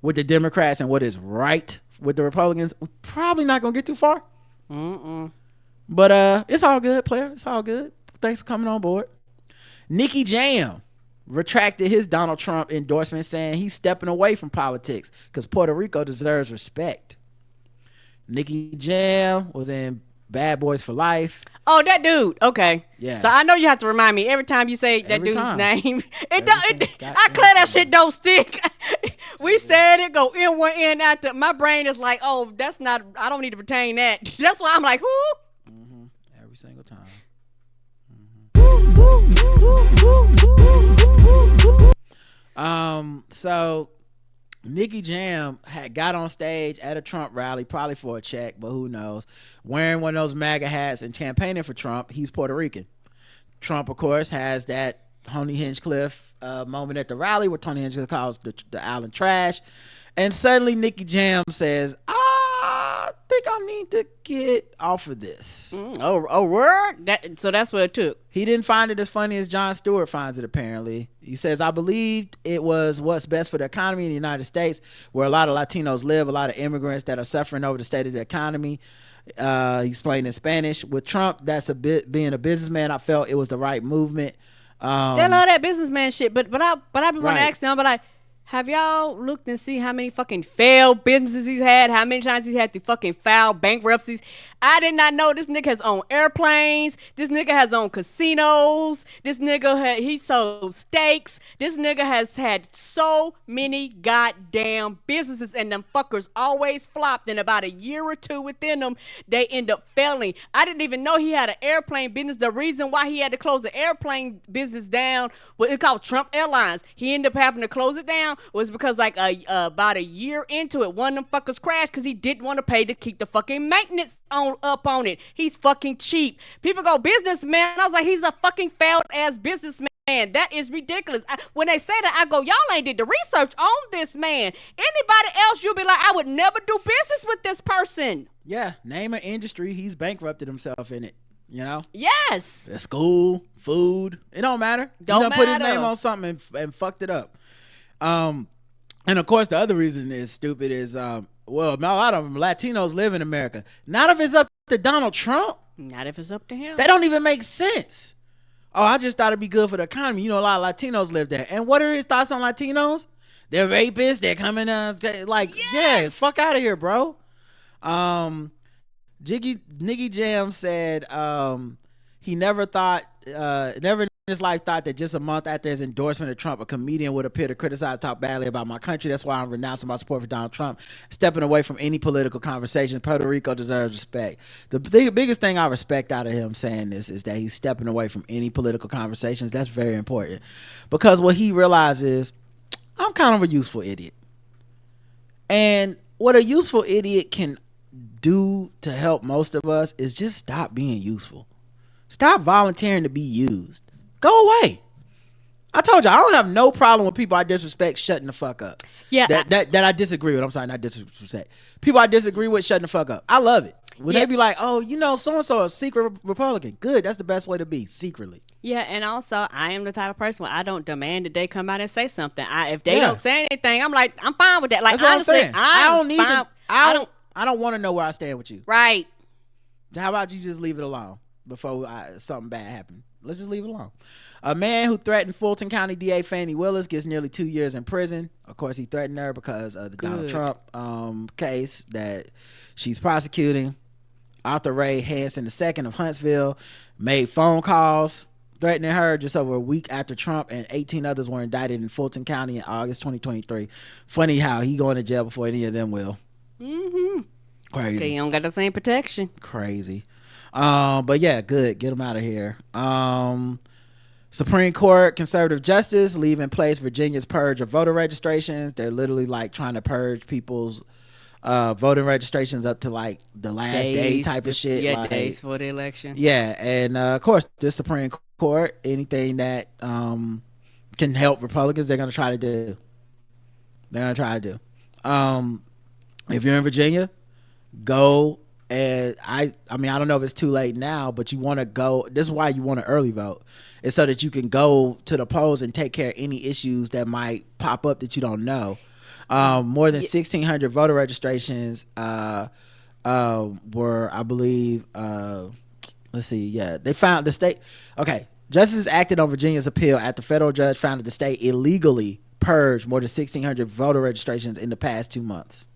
with the Democrats and what is right with the Republicans, we're probably not gonna get too far. But it's all good, player. It's all good. Thanks for coming on board. Nicky Jam retracted his Donald Trump endorsement, saying he's stepping away from politics because Puerto Rico deserves respect. Nicky Jam was in Bad Boys for Life. Oh, that dude. Okay. Yeah. So I know you have to remind me every time you say that Every dude's time. name. I Goddamn declare that shit don't stick. We said it, go in one end out the. My brain is like, oh, that's not. I don't need to retain that. That's why I'm like, who? Every single time. So Nicky Jam had got on stage at a Trump rally, probably for a check, but who knows, wearing one of those MAGA hats and campaigning for Trump. He's Puerto Rican. Trump, of course, has that Tony Hinchcliffe moment at the rally where Tony Hinchcliffe calls the island trash, and suddenly Nicky Jam says, I think I need to get off of this. Word? So that's what it took. He didn't find it as funny as Jon Stewart finds it, apparently. He says, I believed it was what's best for the economy in the United States, where a lot of Latinos live, a lot of immigrants that are suffering over the state of the economy. He explained in Spanish. With Trump, that's a bit being a businessman, I felt it was the right movement. They love that businessman shit, but I be want Right. to ask them, but like, have y'all looked and see how many fucking failed businesses he's had? How many times he's had to fucking file bankruptcies? I did not know this nigga has owned airplanes. This nigga has owned casinos. This nigga he sold steaks. This nigga has had so many goddamn businesses, and them fuckers always flopped. In about a year or two within them, they end up failing. I didn't even know he had an airplane business. The reason why he had to close the airplane business down was it's called Trump Airlines. He ended up having to close it down was because like about a year into it, one of them fuckers crashed because he didn't want to pay to keep the fucking maintenance up on it. He's fucking cheap. People go, businessman. I was like, he's a fucking failed ass businessman. That is ridiculous. When they say that, I go, y'all ain't did the research on this man. Anybody else, you'll be like, I would never do business with this person. Yeah, name an industry, he's bankrupted himself in it. You know? Yes. School, food, it don't matter. Don't he done put his matter. name on something and fucked it up. And of course, the other reason is stupid is, well, a lot of them Latinos live in America. Not if it's up to Donald Trump. Not if it's up to him. That don't even make sense. Oh, I just thought it'd be good for the economy. You know, a lot of Latinos live there. And what are his thoughts on Latinos? They're rapists. They're coming like, yeah, fuck out of here, bro. Nicky Jam said he never in his life thought that just a month after his endorsement of Trump, a comedian would appear to criticize, talk badly about my country. That's why I'm renouncing my support for Donald Trump, stepping away from any political conversation. Puerto Rico deserves respect. The biggest thing I respect out of him saying this is that he's stepping away from any political conversations. That's very important, because what he realizes, I'm kind of a useful idiot. And what a useful idiot can do to help most of us is just stop being useful. Stop volunteering to be used. Go away. I told you, I don't have no problem with people I disrespect shutting the fuck up. Yeah. That I disagree with. I'm sorry, not disrespect. People I disagree with shutting the fuck up. I love it. When they be like, oh, you know, so-and-so a secret Republican. Good. That's the best way to be, secretly. Yeah, and also, I am the type of person where I don't demand that they come out and say something. If they don't say anything, I'm like, I'm fine with that. Like, That's what honestly, I'm saying. I don't want to know where I stand with you. Right. How about you just leave it alone before something bad happens? Let's just leave it alone. A man who threatened Fulton County DA Fani Wills gets nearly 2 years in prison. Of course, he threatened her because of the Donald Trump case that she's prosecuting. Arthur Ray Hanson II of Huntsville made phone calls threatening her just over a week after Trump and 18 others were indicted in Fulton County in August 2023. Funny how he going to jail before any of them will. Mm-hmm. Crazy. They don't got the same protection. Crazy. But yeah, good. Get them out of here. Supreme Court conservative justice leave in place Virginia's purge of voter registrations. They're literally like trying to purge people's voting registrations up to like the last day type of shit. Yeah, like, days for the election. Yeah, and of course, the Supreme Court, anything that can help Republicans, they're gonna try to do. If you're in Virginia, go. And I mean, I don't know if it's too late now, but you want to go. This is why you want to early vote. It's so that you can go to the polls and take care of any issues that might pop up that you don't know. More than 1,600 voter registrations were, I believe, let's see, yeah, they found the state. Okay, justices acted on Virginia's appeal after the federal judge found that the state illegally purged more than 1,600 voter registrations in the past 2 months.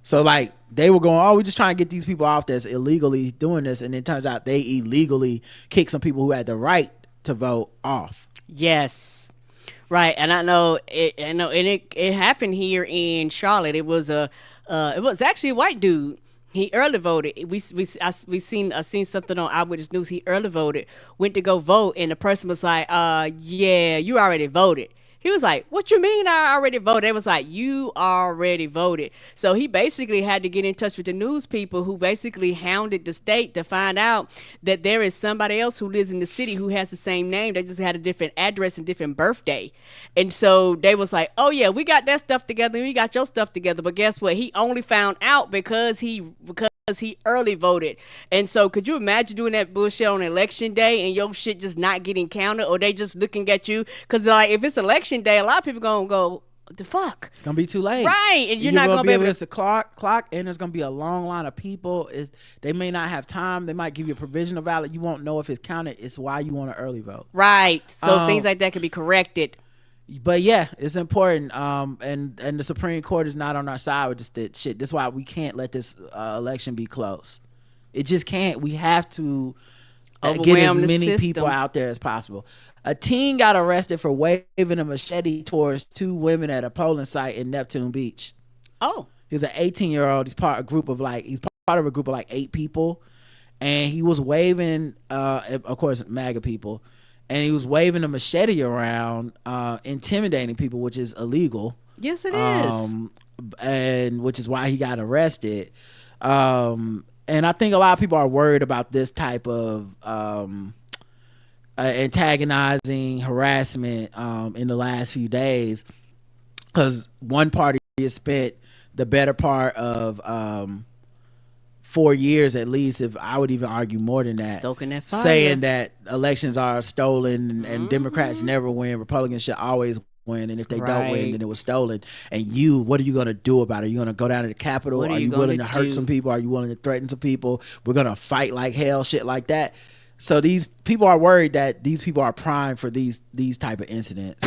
So like they were going, oh, we're just trying to get these people off that's illegally doing this, and it turns out they illegally kicked some people who had the right to vote off. Yes, right. And I know it. And it happened here in Charlotte. It was actually a white dude. He early voted. I seen something on Eyewitness News. He early voted, went to go vote, and the person was like, yeah, you already voted. He was like, what you mean I already voted? It was like, you already voted. So he basically had to get in touch with the news people who basically hounded the state to find out that there is somebody else who lives in the city who has the same name. They just had a different address and different birthday. And so they was like, oh yeah, we got that stuff together. We got your stuff together. But guess what? He only found out because he early voted. And so could you imagine doing that bullshit on election day and your shit just not getting counted, or they just looking at you? Because like if it's election day, a lot of people gonna go, what the fuck? It's gonna be too late. Right. And you're not gonna be able to. It's a clock, and there's gonna be a long line of people. They may not have time. They might give you a provisional ballot. You won't know if it's counted. It's why you want to early vote. Right. So things like that can be corrected. But yeah, it's important. And the Supreme Court is not on our side with this shit. That's why we can't let this election be close. It just can't. We have to get as many people out there as possible. A teen got arrested for waving a machete towards 2 women at a polling site in Neptune Beach. Oh, he's an 18-year-old. He's part of a group of like 8 people, and he was waving. Of course, MAGA people. And he was waving a machete around, intimidating people, which is illegal. Yes, it is. And which is why he got arrested. And I think a lot of people are worried about this type of antagonizing harassment in the last few days, because one party has spent the better part of 4 years at least, if I would even argue more than that, stoking that fire, saying that elections are stolen and Democrats never win, Republicans should always win, and if they don't win, then it was stolen. And what are you going to do about it? Are you going to go down to the Capitol? Are you willing to hurt some people? Are you willing to threaten some people? We're going to fight like hell, shit like that. So these people are worried that these people are primed for these type of incidents.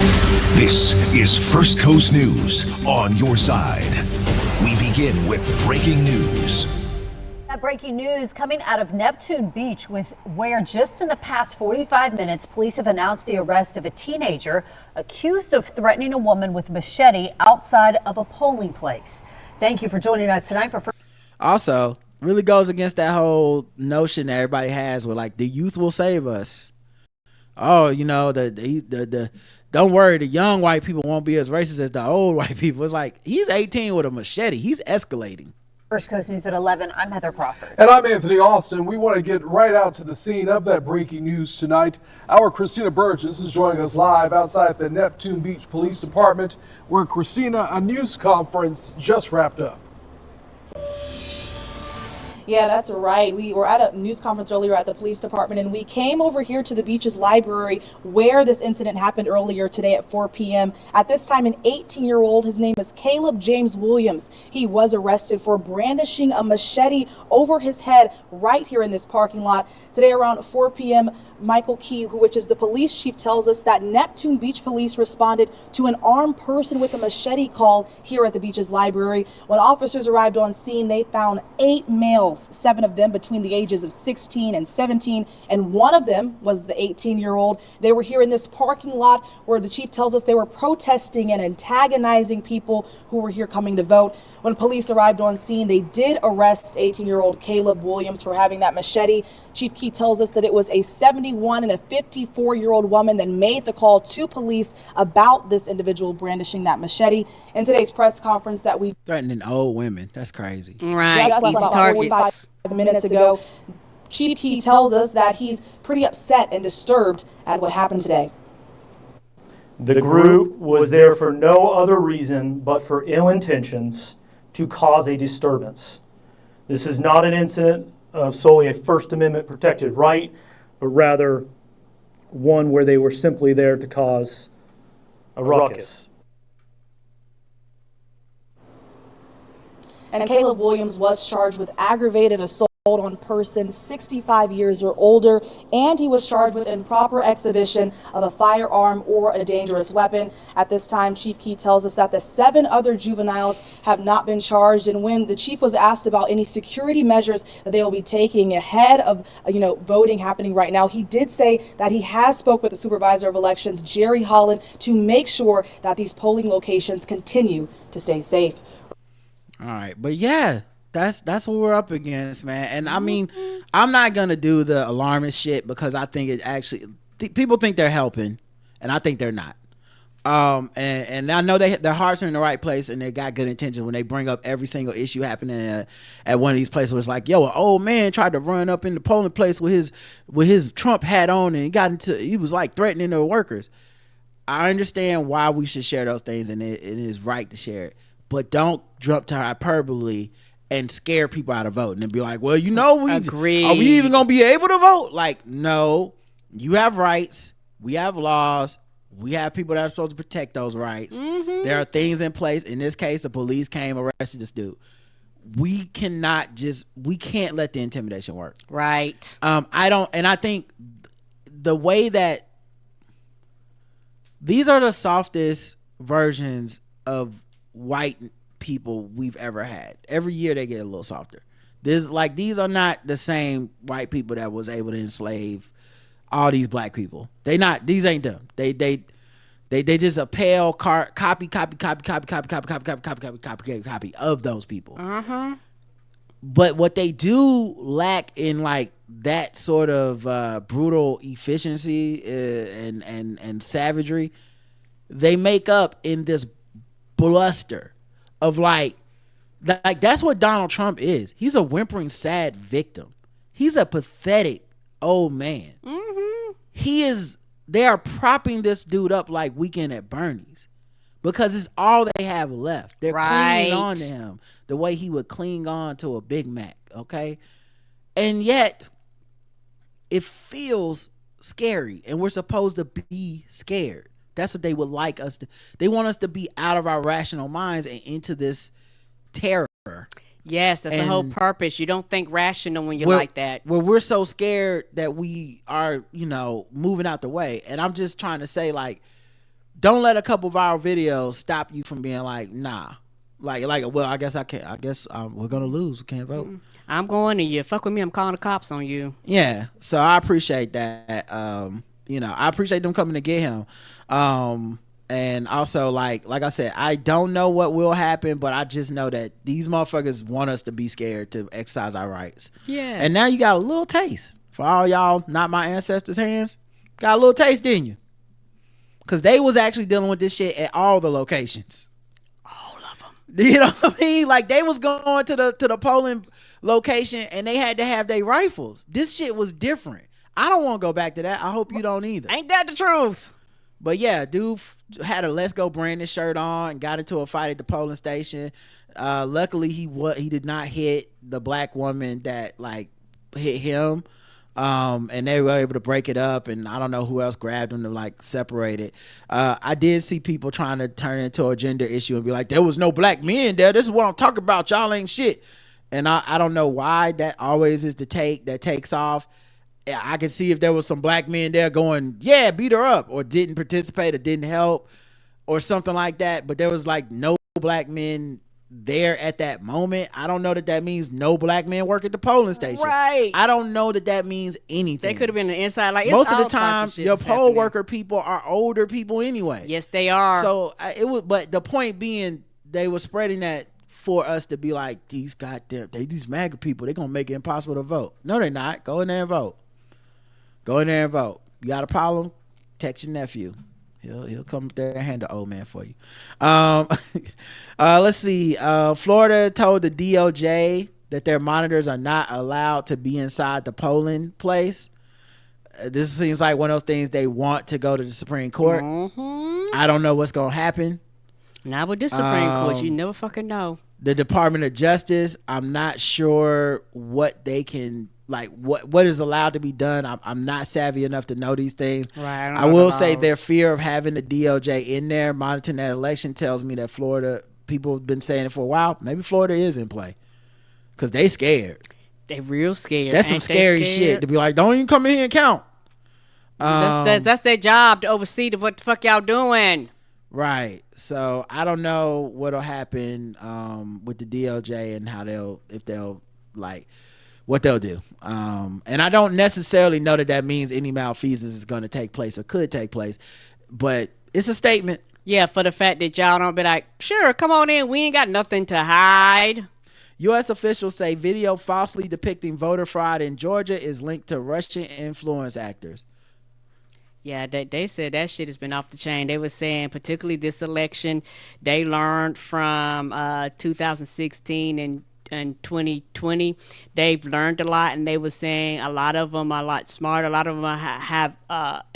This is First Coast News on your side. We begin with breaking news. Breaking news coming out of Neptune Beach, where just in the past 45 minutes, police have announced the arrest of a teenager accused of threatening a woman with a machete outside of a polling place. Thank you for joining us tonight for. Also, really goes against that whole notion that everybody has where like the youth will save us. Oh, you know, the don't worry, the young white people won't be as racist as the old white people. It's like he's 18 with a machete. He's escalating. First Coast News at 11. I'm Heather Crawford. And I'm Anthony Austin. We want to get right out to the scene of that breaking news tonight. Our Christina Burgess is joining us live outside the Neptune Beach Police Department, where Christina, a news conference just wrapped up. Yeah, that's right. We were at a news conference earlier at the police department, and we came over here to the beach's library where this incident happened earlier today at 4 p.m. At this time, an 18-year-old, his name is Caleb James Williams. He was arrested for brandishing a machete over his head right here in this parking lot. Today around 4 p.m., Michael Key, which is the police chief, tells us that Neptune Beach police responded to an armed person with a machete call here at the beach's library. When officers arrived on scene, they found 8 males, 7 of them between the ages of 16 and 17, and one of them was the 18-year-old. They were here in this parking lot where the chief tells us they were protesting and antagonizing people who were here coming to vote. When police arrived on scene, they did arrest 18-year-old Caleb Williams for having that machete. Chief Key tells us that it was a 71 and a 54-year-old woman that made the call to police about this individual brandishing that machete. In today's press conference that we threatening old women, that's crazy. Right, just easy about targets. 45 minutes ago, Chief Key tells us that he's pretty upset and disturbed at what happened today. The group was there for no other reason but for ill intentions to cause a disturbance. This is not an incident of solely a First Amendment protected right, but rather one where they were simply there to cause a ruckus. And Caleb Williams was charged with aggravated assault on person 65 years or older, and he was charged with improper exhibition of a firearm or a dangerous weapon. At this time, Chief Key tells us that the 7 other juveniles have not been charged, and when the chief was asked about any security measures that they will be taking ahead of voting happening right now, he did say that he has spoke with the supervisor of elections, Jerry Holland, to make sure that these polling locations continue to stay safe. All right, but yeah, that's what we're up against, man. And I mean, I'm not gonna do the alarmist shit because I think it actually people think they're helping, and I think they're not. And I know their hearts are in the right place and they got good intentions when they bring up every single issue happening at one of these places. Where it's like, yo, an old man tried to run up in the polling place with his Trump hat on, and he was like threatening the workers. I understand why we should share those things, and it is right to share it, but don't jump to hyperbole and scare people out of voting and be like, well, Agreed. Are we even gonna be able to vote? Like, no, you have rights, we have laws, we have people that are supposed to protect those rights. There are things in place. In this case, the police came, arrested this dude. We can't let the intimidation work. Right. I think the way that these are the softest versions of white people we've ever had. Every year they get a little softer. These are not the same white people that was able to enslave all these black people. These ain't them. They just a pale copy of those people. But what they do lack in like that sort of brutal efficiency and savagery, they make up in this bluster of like that's what Donald Trump is. He's a whimpering, sad victim. He's a pathetic old man. They are propping this dude up like Weekend at Bernie's because it's all they have left. They're clinging on to him the way he would cling on to a Big Mac, okay? And yet it feels scary, and we're supposed to be scared. That's what they would like us to. They want us to be out of our rational minds and into this terror. Yes, that's the whole purpose. You don't think rational when you're like that. Well, we're so scared that we are, moving out the way. And I'm just trying to say, like, don't let a couple viral videos stop you from being like, nah. Like, well, I guess I can't. I guess we're gonna lose. We can't vote. I'm going to you. Fuck with me. I'm calling the cops on you. Yeah. So I appreciate that. I appreciate them coming to get him. And also, like I said, I don't know what will happen, but I just know that these motherfuckers want us to be scared to exercise our rights. Yes. And now you got a little taste. For all y'all, not my ancestors' hands, got a little taste, didn't you? Because they was actually dealing with this shit at all the locations. All of them. You know what I mean? Like, they was going to the polling location and they had to have their rifles. This shit was different. I don't want to go back to that. I hope you don't either. Ain't that the truth? But yeah, dude had a Let's Go Brandon shirt on and got into a fight at the polling station. Luckily, he did not hit the black woman that like hit him. And they were able to break it up, and I don't know who else grabbed him to like separate it. I did see people trying to turn it into a gender issue and be like, there was no black men there. This is what I'm talking about. Y'all ain't shit. And I don't know why that always is the take that takes off. I could see if there was some black men there going, yeah, beat her up, or didn't participate or didn't help or something like that. But there was like no black men there at that moment. I don't know that means no black men work at the polling station. Right. I don't know that means anything. They could have been the inside. Like, most of the time, your poll worker people are older people anyway. Yes, they are. So but the point being, they were spreading that for us to be like, these MAGA people, they're gonna make it impossible to vote. No, they're not. Go in there and vote. Go in there and vote. You got a problem? Text your nephew. He'll come up there and handle old man for you. Let's see. Florida told the DOJ that their monitors are not allowed to be inside the polling place. This seems like one of those things they want to go to the Supreme Court. I don't know what's going to happen. Not with this Supreme Court. You never fucking know. The Department of Justice, I'm not sure what they can, like, what is allowed to be done. I'm not savvy enough to know these things. Right. I will say their fear of having the DOJ in there monitoring that election tells me that Florida people have been saying it for a while. Maybe Florida is in play because they scared. They real scared. That's some scary shit to be like, don't even come in here and count. That's their job to oversee what the fuck y'all doing. Right. So I don't know what'll happen with the DOJ and how what they'll do. And I don't necessarily know that means any malfeasance is going to take place or could take place, but it's a statement. Yeah, for the fact that y'all don't be like, sure, come on in. We ain't got nothing to hide. U.S. officials say video falsely depicting voter fraud in Georgia is linked to Russian influence actors. Yeah, they said that shit has been off the chain. They were saying, particularly this election, they learned from 2016 and 2020. They've learned a lot, and they were saying a lot of them are a lot smarter. A lot of them have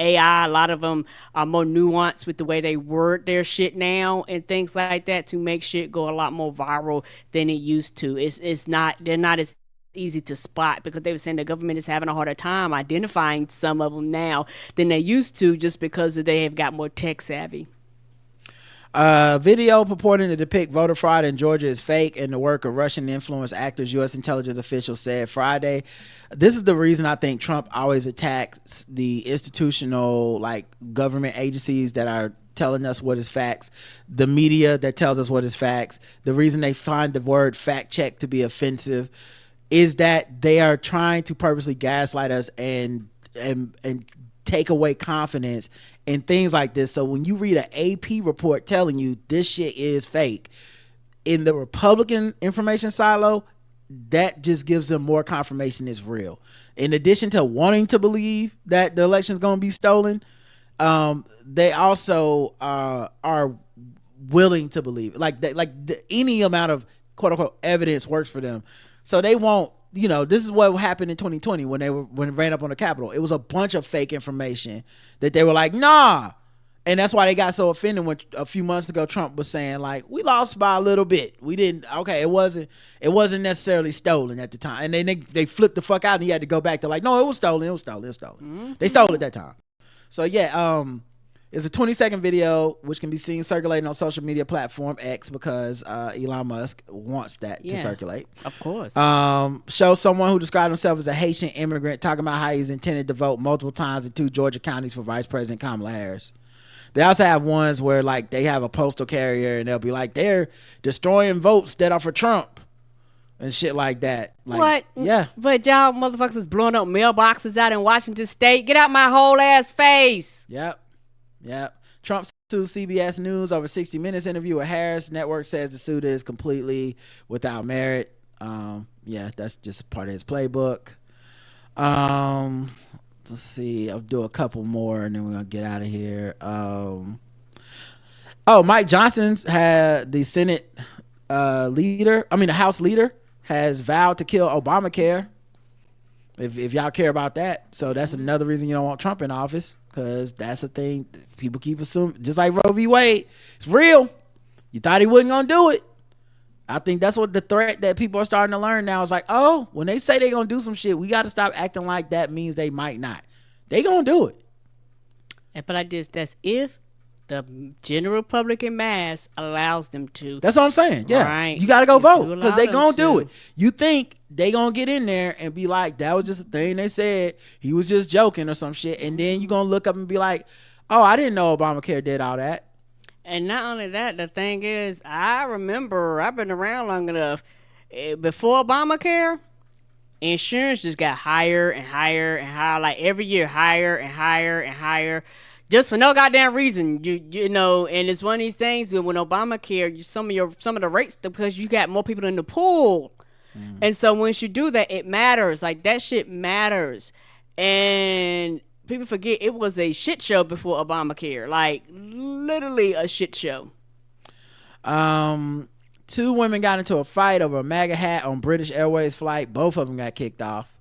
AI. A lot of them are more nuanced with the way they word their shit now and things like that to make shit go a lot more viral than it used to. They're not as easy to spot because they were saying the government is having a harder time identifying some of them now than they used to just because they have got more tech savvy. Video purporting to depict voter fraud in Georgia is fake and the work of Russian influence actors, U.S. intelligence officials said Friday. This is the reason I think Trump always attacks the institutional government agencies that are telling us what is facts, the media that tells us what is facts. The reason they find the word fact check to be offensive is that they are trying to purposely gaslight us and take away confidence in things like this. So when you read an AP report telling you this shit is fake in the Republican information silo, that just gives them more confirmation it's real. In addition to wanting to believe that the election is going to be stolen, they also are willing to believe any amount of quote unquote evidence works for them. So they won't, this is what happened in 2020 when it ran up on the Capitol. It was a bunch of fake information that they were like, nah. And that's why they got so offended when a few months ago Trump was saying we lost by a little bit. We didn't, okay, it wasn't necessarily stolen at the time. And then they flipped the fuck out and he had to go back to no, it was stolen. Mm-hmm. They stole it that time. So yeah, it's a 20-second video which can be seen circulating on social media platform X because Elon Musk wants that to circulate. Of course. Shows someone who described himself as a Haitian immigrant talking about how he's intended to vote multiple times in 2 Georgia counties for Vice President Kamala Harris. They also have ones where they have a postal carrier and they'll be they're destroying votes that are for Trump and shit like that. What? Yeah. But y'all motherfuckers is blowing up mailboxes out in Washington State. Get out my whole ass face. Yep. Trump sued CBS News over 60 Minutes interview with Harris. Network says the suit is completely without merit. That's just part of his playbook. Let's see. I'll do a couple more and then we're gonna get out of here. Mike Johnson's had the Senate the House leader has vowed to kill Obamacare. If y'all care about that. So that's another reason you don't want Trump in office, because that's a thing people keep assuming. Just like Roe v. Wade, it's real. You thought he wasn't gonna do it. I think that's what the threat that people are starting to learn now is when they say they're gonna do some shit, we got to stop acting like that means they might not. They gonna do it. But that's if the general public in mass allows them to. That's what I'm saying. Yeah, right. You got to go vote because they gonna to. do it. You think they gonna get in there and be like, that was just a thing they said. He was just joking or some shit, and then you gonna look up and be like, oh, I didn't know Obamacare did all that. And not only that, the thing is, I remember I've been around long enough. Before Obamacare, insurance just got higher and higher and higher, every year higher and higher and higher, just for no goddamn reason. You know, and it's one of these things when Obamacare, some of the rates, because you got more people in the pool, and so once you do that, it matters. That shit matters, and people forget it was a shit show before Obamacare, literally a shit show. 2 women got into a fight over a MAGA hat on British Airways flight. Both of them got kicked off.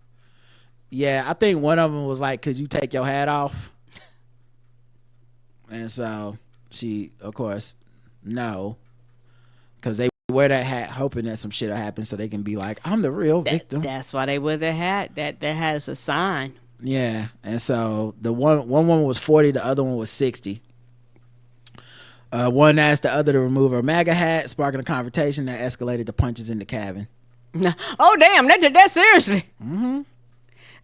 Yeah, I think one of them was could you take your hat off? And so she, of course, no, because they wear that hat hoping that some shit will happen so they can be I'm the real victim. That's why they wear the hat. That has a sign. Yeah, and so the one woman was 40, the other one was 60. One asked the other to remove her MAGA hat, sparking a confrontation that escalated to punches in the cabin. Oh, damn, they did that seriously. Mm-hmm.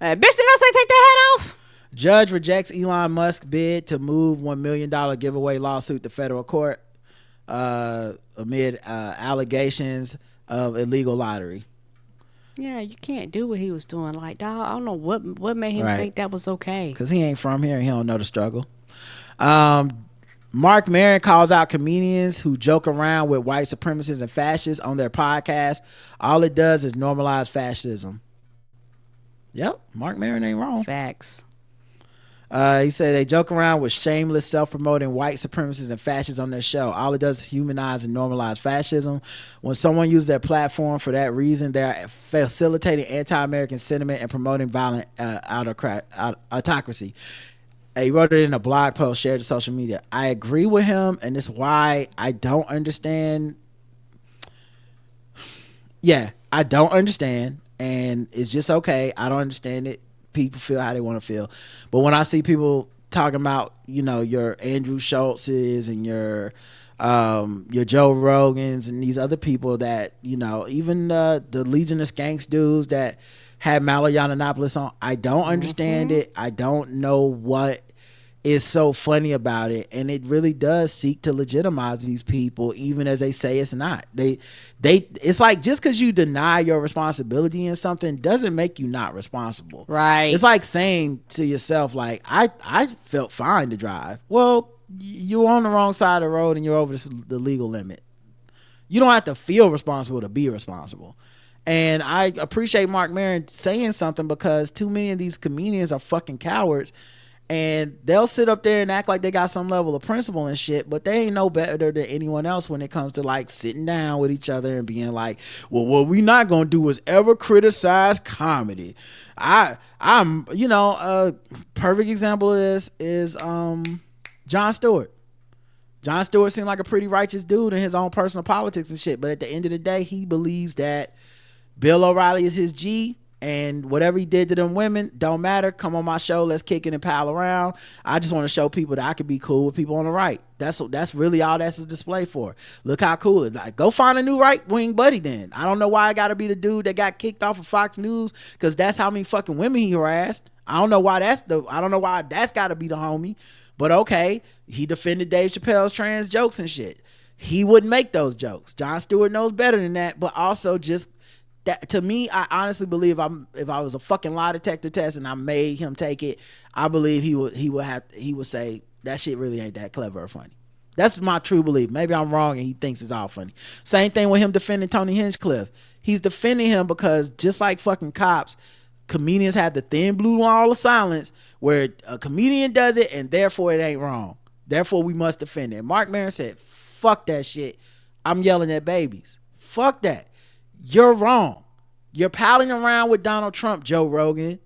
Bitch, did I say take that hat off? Judge rejects Elon Musk bid to move $1 million giveaway lawsuit to federal court amid allegations of illegal lottery. Yeah, you can't do what he was doing. Like, dog, I don't know what made him think that was okay. Because he ain't from here and he don't know the struggle. Marc Maron calls out comedians who joke around with white supremacists and fascists on their podcast. All it does is normalize fascism. Yep, Marc Maron ain't wrong. Facts. He said they joke around with shameless, self-promoting white supremacists and fascists on their show. All it does is humanize and normalize fascism. When someone uses their platform for that reason, they're facilitating anti-American sentiment and promoting violent autocracy. He wrote it in a blog post shared to social media. I agree with him, and it's why I don't understand. Yeah, I don't understand, and it's just okay. I don't understand it. People feel how they want to feel. But when I see people talking about, your Andrew Schultz's and your Joe Rogans and these other people that, even the Legion of Skanks dudes that had Milo Yiannopoulos on, I don't understand it. I don't know what is so funny about it, and it really does seek to legitimize these people, even as they say it's not. It's like, just because you deny your responsibility in something doesn't make you not responsible. Right. It's like saying to yourself, like, I felt fine to drive. Well, you're on the wrong side of the road and you're over the legal limit. You don't have to feel responsible to be responsible. And I appreciate Marc Maron saying something, because too many of these comedians are fucking cowards. And they'll sit up there and act like they got some level of principle and shit, but they ain't no better than anyone else when it comes to like sitting down with each other and being like, well, what we not gonna do is ever criticize comedy. I'm a perfect example of this is Jon Stewart. Jon Stewart seemed like a pretty righteous dude in his own personal politics and shit, but at the end of the day, he believes that Bill O'Reilly is his G, and whatever he did to them women don't matter. Come on my show, let's kick it and pal around. I just want to show people that I could be cool with people on the right. That's really all that's a display for. Look how cool it is. Like, go find a new right wing buddy then. I don't know why I gotta be the dude that got kicked off of Fox News, because that's how many fucking women he harassed. I don't know why that's gotta be the homie. But okay, he defended Dave Chappelle's trans jokes and shit. He wouldn't make those jokes. Jon Stewart knows better than that, but also just that, to me, I honestly believe if I was a fucking lie detector test and I made him take it, I believe he would say that shit really ain't that clever or funny. That's my true belief. Maybe I'm wrong and he thinks it's all funny. Same thing with him defending Tony Hinchcliffe. He's defending him because, just like fucking cops, comedians have the thin blue wall of silence where a comedian does it and therefore it ain't wrong. Therefore we must defend it. Marc Maron said, fuck that shit. I'm yelling at babies. Fuck that. You're wrong. You're palling around with Donald Trump, Joe Rogan,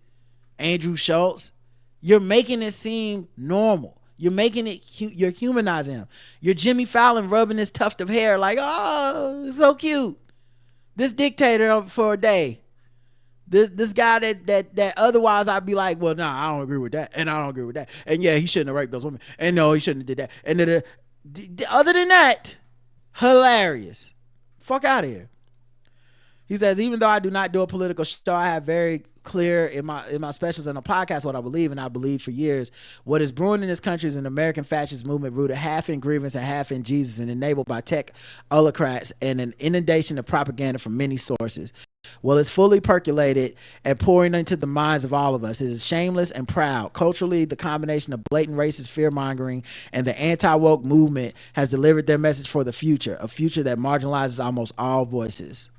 Andrew Schultz. You're making it seem normal. You're making it, you're humanizing him. You're Jimmy Fallon rubbing his tuft of hair like, oh, so cute. This dictator for a day. This guy that otherwise I'd be like, well, nah, I don't agree with that, and I don't agree with that, and yeah, he shouldn't have raped those women, and no, he shouldn't have did that, and other than that, hilarious. Fuck out of here. He says, even though I do not do a political show, I have very clear in my specials and a podcast what I believe, and I believe for years. What is brewing in this country is an American fascist movement rooted half in grievance and half in Jesus, and enabled by tech autocrats and an inundation of propaganda from many sources. Well, it's fully percolated and pouring into the minds of all of us. It is shameless and proud. Culturally, the combination of blatant racist fear-mongering and the anti-woke movement has delivered their message for the future, a future that marginalizes almost all voices.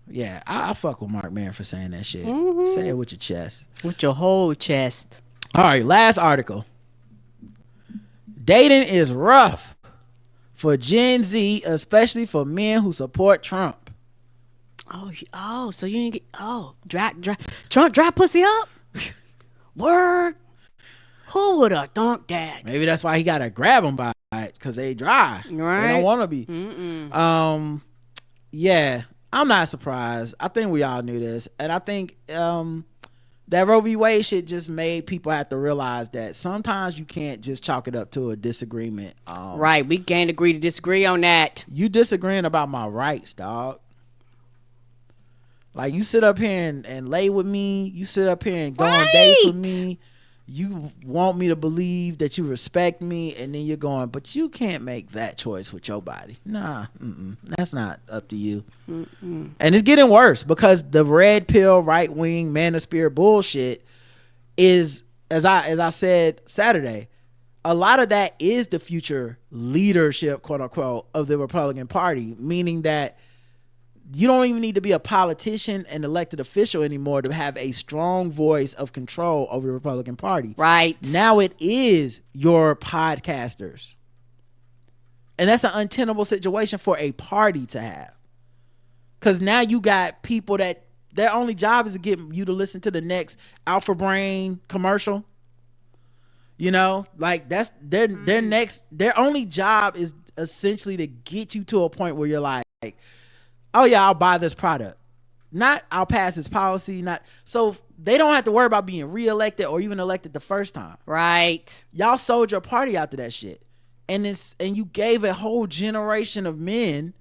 Yeah, I fuck with Marc Maron for saying that shit. Say it with your chest. With your whole chest. All right, last article. Dating is rough for Gen Z, especially for men who support Trump. Oh, so you ain't get, Trump dry pussy up? Word. Who would have thunk that? Maybe that's why he got to grab them by it, because they dry. Right. They don't want to be. Yeah. I'm not surprised. I think we all knew this. And I think the that Roe v. Wade shit just made people have to realize that sometimes you can't just chalk it up to a disagreement. Right, we can't agree to disagree on that. You disagreeing about my rights, dog. Like, you sit up here and lay with me. You sit up here and go on dates with me. You want me to believe that you respect me, and then you're going, but you can't make that choice with your body. Nah, that's not up to you. And it's getting worse because the red pill, right wing, manosphere bullshit is, as I said Saturday, a lot of that is the future leadership, quote unquote, of the Republican Party, meaning that you don't even need to be a politician and elected official anymore to have a strong voice of control over the Republican Party. Right. Now it is your podcasters. And that's an untenable situation for a party to have. Because now you got people that their only job is to get you to listen to the next Alpha Brain commercial. You know, like that's their only job is essentially to get you to a point where you're like, oh yeah, I'll buy this product. Not I'll pass this policy. Not so they don't have to worry about being reelected or even elected the first time. Right. Y'all sold your party out to that shit. And you gave a whole generation of men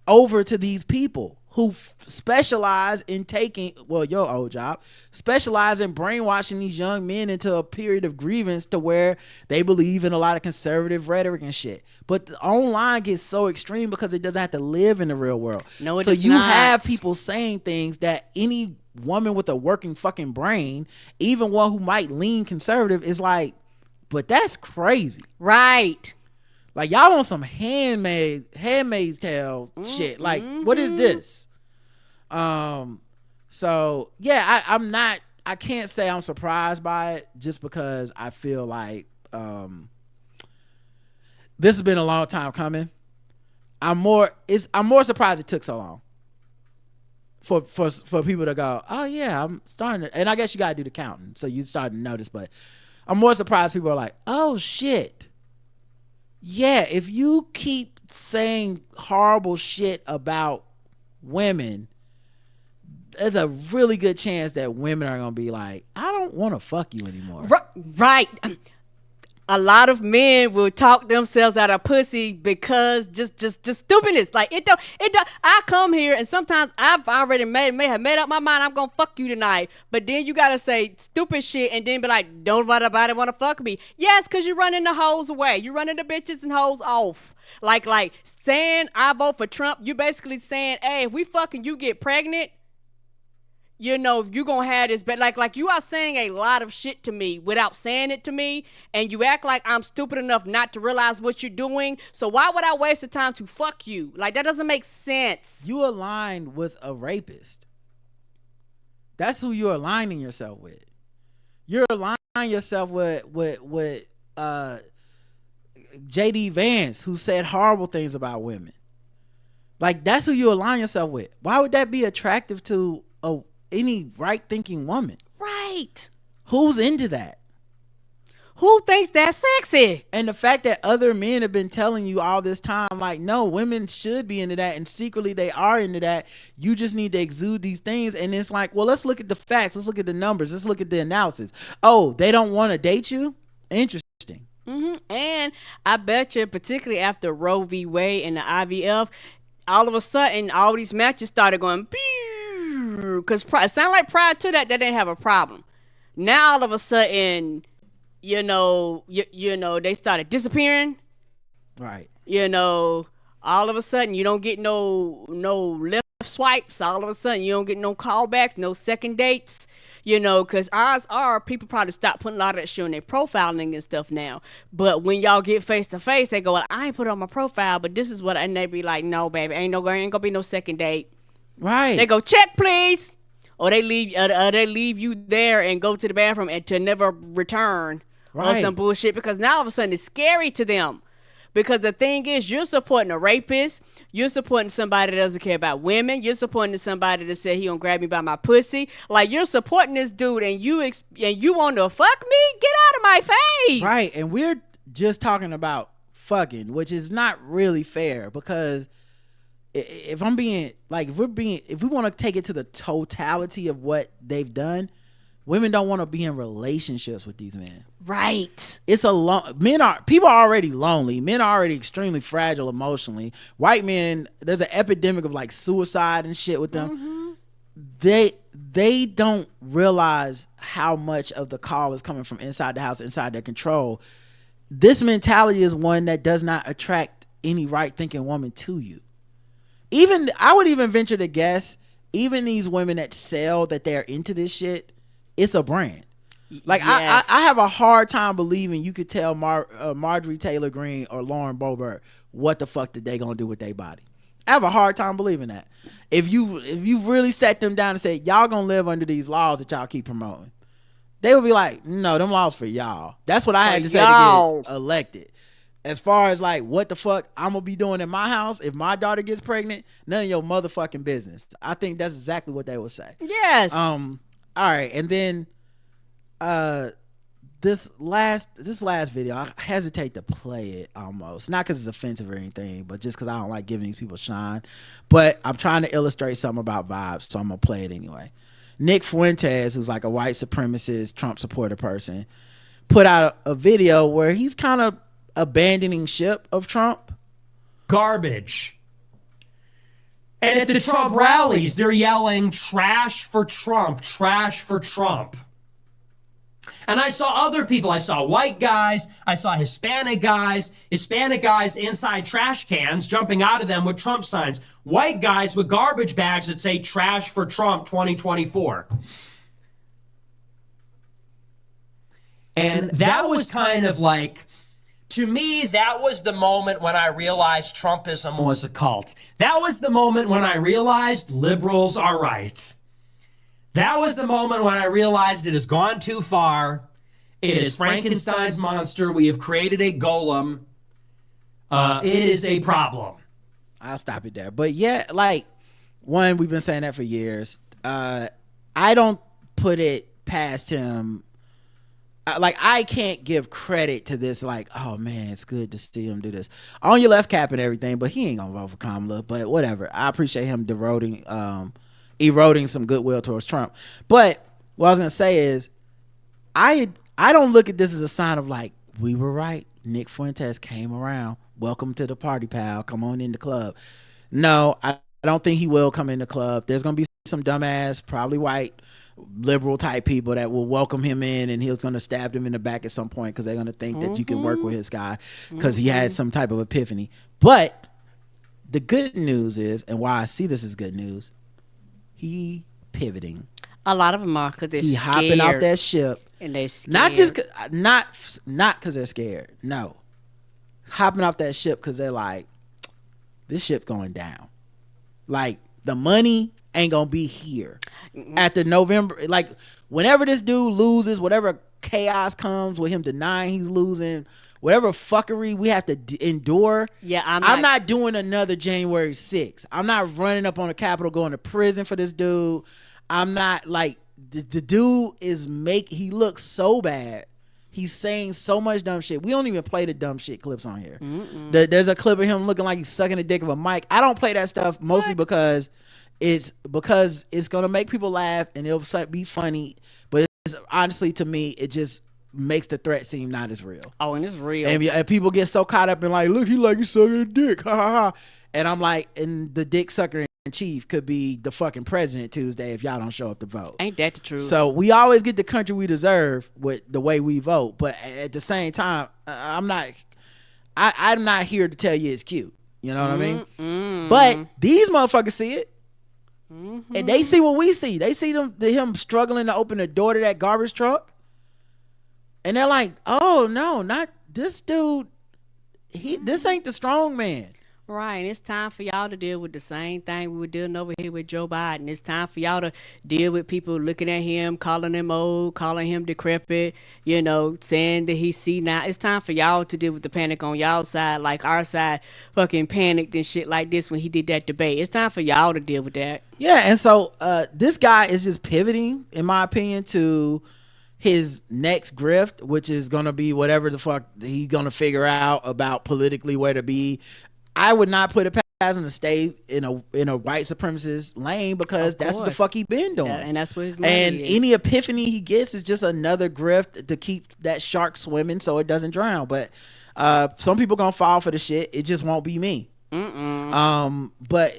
over to these people who specialize in taking, well, your old job, specialize in brainwashing these young men into a period of grievance to where they believe in a lot of conservative rhetoric and shit. But the online gets so extreme because it doesn't have to live in the real world. No, it so does you not. have people saying things that any woman with a working fucking brain, even one who might lean conservative, is like, but that's crazy. Right. Like, y'all on some Handmaid's Tale shit. Like, what is this? So yeah, I can't say I'm surprised by it just because I feel like this has been a long time coming. I'm more surprised it took so long for people to go, oh yeah, I'm starting to, and I guess you gotta do the counting, so you starting to notice, but I'm more surprised people are like, oh shit. Yeah, if you keep saying horrible shit about women, there's a really good chance that women are gonna be like, I don't want to fuck you anymore. Right. A lot of men will talk themselves out of pussy because just stupidness. Like it don't. I come here and sometimes I've already may have made up my mind I'm gonna fuck you tonight, but then you gotta say stupid shit and then be like, don't nobody wanna fuck me. Yes, cause you're running the hoes away. You're running the bitches and hoes off. Like saying I vote for Trump. You basically saying, hey, if we fucking you get pregnant, you know, you gonna have this, but like you are saying a lot of shit to me without saying it to me, and you act like I'm stupid enough not to realize what you're doing. So why would I waste the time to fuck you? Like, that doesn't make sense. You aligned with a rapist. That's who you're aligning yourself with. You're aligning yourself with JD Vance, who said horrible things about women. Like, that's who you align yourself with. Why would that be attractive to any right-thinking woman? Right. Who's into that? Who thinks that's sexy? And the fact that other men have been telling you all this time, like, no, women should be into that, and secretly they are into that. You just need to exude these things. And it's like, well, let's look at the facts. Let's look at the numbers. Let's look at the analysis. Oh, they don't want to date you? Interesting. And I bet you, particularly after Roe v. Wade and the IVF, all of a sudden, all these matches started going, because it sounded like prior to that, they didn't have a problem. Now, all of a sudden, you know, they started disappearing. Right. You know, all of a sudden, you don't get no left swipes. All of a sudden, you don't get no callbacks, no second dates. You know, because odds are people probably stop putting a lot of that shit on their profiling and stuff now. But when y'all get face to face, they go, well, I ain't put it on my profile, but this is what, and they be like, no, baby, ain't gonna be no second date. Right. They go, check, please. Or they leave you there and go to the bathroom and to never return. Right. Or some bullshit, because now all of a sudden it's scary to them. Because the thing is, you're supporting a rapist. You're supporting somebody that doesn't care about women. You're supporting somebody that said he gonna grab me by my pussy. Like, you're supporting this dude, and you want to fuck me? Get out of my face! Right, and we're just talking about fucking, which is not really fair, because if we want to take it to the totality of what they've done, women don't want to be in relationships with these men. Right. It's people are already lonely. Men are already extremely fragile emotionally. White men, there's an epidemic of like suicide and shit with them. They don't realize how much of the call is coming from inside the house, inside their control. This mentality is one that does not attract any right thinking woman to you. Even I would even venture to guess, even these women that sell that they're into this shit, it's a brand. Like Yes. I have a hard time believing you could tell Marjorie Taylor Greene or Lauren Boebert what the fuck did they gonna do with their body. I have a hard time believing that. If you really sat them down and said y'all gonna live under these laws that y'all keep promoting, they would be like, no, them laws for y'all. That's what I had to say to get elected. As far as like what the fuck I'm gonna be doing in my house if my daughter gets pregnant, none of your motherfucking business. I think that's exactly what they would say. Yes. All right, and then this last video, I hesitate to play it almost, not because it's offensive or anything, but just because I don't like giving these people shine. But I'm trying to illustrate something about vibes, so I'm gonna play it anyway. Nick Fuentes, who's like a white supremacist Trump supporter person, put out a video where he's kind of abandoning ship of Trump. Garbage. And at the Trump rallies, they're yelling trash for Trump, trash for Trump. And I saw other people. I saw white guys. I saw Hispanic guys inside trash cans, jumping out of them with Trump signs. White guys with garbage bags that say trash for Trump 2024. And that was kind of like, to me, that was the moment when I realized Trumpism was a cult. That was the moment when I realized liberals are right. That was the moment when I realized it has gone too far. It is Frankenstein's monster. We have created a golem. It is a problem. I'll stop it there. But yeah, like, one, we've been saying that for years. I don't put it past him. Like, I can't give credit to this, like, oh man, it's good to see him do this. On your left cap and everything, but he ain't gonna vote for Kamala. But whatever. I appreciate him eroding some goodwill towards Trump. But what I was gonna say is, I don't look at this as a sign of like, we were right. Nick Fuentes came around. Welcome to the party, pal. Come on in the club. No, I don't think he will come in the club. There's gonna be some dumbass, probably white, liberal type people that will welcome him in, and he's gonna stab them in the back at some point because they're gonna think that you can work with his guy because he had some type of epiphany. But the good news is, and why I see this as good news, he pivoting. A lot of them are because they're he scared. Hopping off that ship, and they're scared. Not because they're scared. No, hopping off that ship because they're like, this ship's going down. Like, the money ain't gonna be here at the November. Like, whenever this dude loses, whatever chaos comes with him denying he's losing, whatever fuckery we have to endure. Yeah, I'm not doing another January 6th. I'm not running up on the Capitol going to prison for this dude. I'm not like the dude he looks so bad. He's saying so much dumb shit. We don't even play the dumb shit clips on here. There's a clip of him looking like he's sucking the dick of a mic. I don't play that stuff mostly because it's gonna make people laugh and it'll be funny. But it's, honestly, to me, it just makes the threat seem not as real. Oh, and it's real. And people get so caught up in like, look, he's sucking a dick, ha ha ha. And I'm like, and the dick sucker in chief could be the fucking president Tuesday if y'all don't show up to vote. Ain't that the truth? So we always get the country we deserve with the way we vote, but at the same time, I'm not here to tell you it's cute. You know what I mean? But these motherfuckers see it. And they see what we see. They see him struggling to open the door to that garbage truck. And they're like, oh no, not this dude. This ain't the strong man. Right, and it's time for y'all to deal with the same thing we were dealing over here with Joe Biden. It's time for y'all to deal with people looking at him, calling him old, calling him decrepit, saying that he's senile. It's time for y'all to deal with the panic on y'all side, like our side fucking panicked and shit like this when he did that debate. It's time for y'all to deal with that. Yeah, and so this guy is just pivoting, in my opinion, to his next grift, which is going to be whatever the fuck he's going to figure out about politically where to be. I would not put it guys gonna stay in a white supremacist lane because that's what the fuck he been doing. And that's what his money and is. Any epiphany he gets is just another grift to keep that shark swimming so it doesn't drown. But some people gonna fall for the shit. It just won't be me. But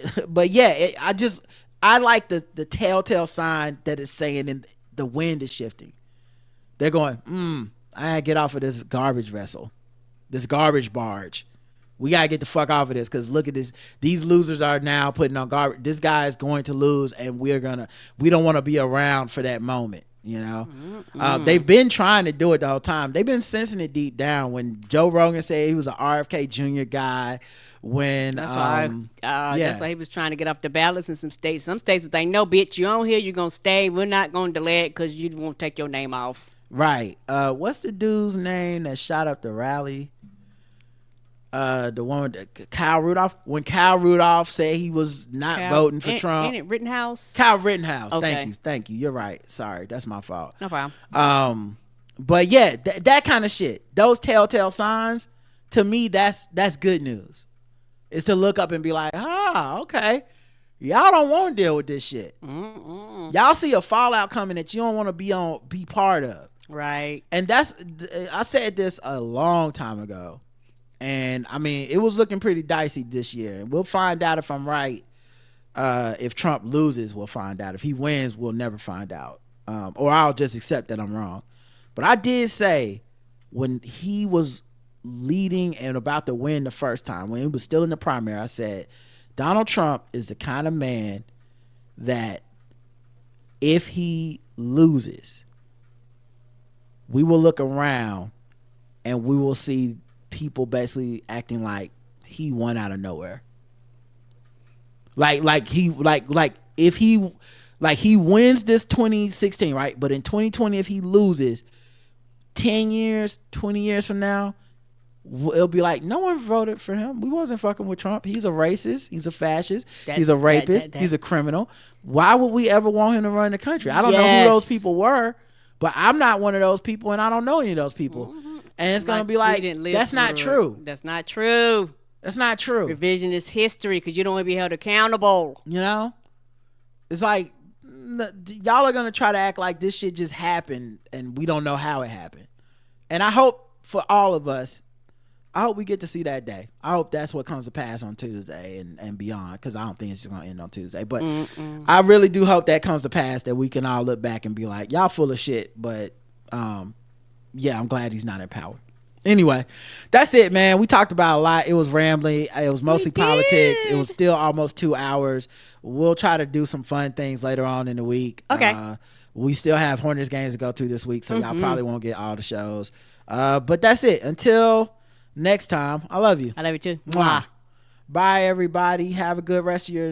yeah, I like the telltale sign that it's saying in the wind is shifting. They're going, I gotta get off of this garbage vessel, this garbage barge. We gotta get the fuck off of this because look at this. These losers are now putting on garbage. This guy is going to lose, and we don't want to be around for that moment. You know, they've been trying to do it the whole time. They've been sensing it deep down. When Joe Rogan said he was an RFK Jr. guy, that's why he was trying to get off the ballots in some states. Some states was like, no, bitch, you on here, you're gonna stay. We're not gonna delay it because you won't take your name off. Right. What's the dude's name that shot up the rally? The one with Kyle Rudolph. When Kyle Rudolph said he was not voting for Trump. Ain't it Rittenhouse? Kyle Rittenhouse. Okay. Thank you. You're right. Sorry, that's my fault. No problem. But yeah, that kind of shit. Those telltale signs, to me, that's good news. It's to look up and be like, okay, y'all don't want to deal with this shit. Y'all see a fallout coming that you don't want to be part of. Right. And I said this a long time ago. And I mean, it was looking pretty dicey this year. And we'll find out if I'm right. If Trump loses, we'll find out. If he wins, we'll never find out. Or I'll just accept that I'm wrong. But I did say when he was leading and about to win the first time, when he was still in the primary, I said, Donald Trump is the kind of man that if he loses, we will look around and we will see people basically acting like he won out of nowhere. Like if he wins this 2016, right? But in 2020, if he loses, 10 years, 20 years from now, it'll be like, no one voted for him. We wasn't fucking with Trump. He's a racist. He's a fascist. He's a rapist. He's a criminal. Why would we ever want him to run the country? I don't know who those people were, but I'm not one of those people, and I don't know any of those people. And it's going to be like, that's not true. That's not true. That's not true. Revisionist history, because you don't want to be held accountable. You know? It's like, y'all are going to try to act like this shit just happened and we don't know how it happened. And I hope for all of us, I hope we get to see that day. I hope that's what comes to pass on Tuesday and beyond, because I don't think it's just going to end on Tuesday. But I really do hope that comes to pass, that we can all look back and be like, y'all full of shit, but yeah, I'm glad he's not in power. Anyway, that's it, man. We talked about a lot. It was rambling. It was mostly politics. It was still almost 2 hours. We'll try to do some fun things later on in the week. Okay. We still have Hornets games to go to this week, so y'all probably won't get all the shows. But that's it. Until next time, I love you. I love you too. Mwah. Bye, everybody. Have a good rest of your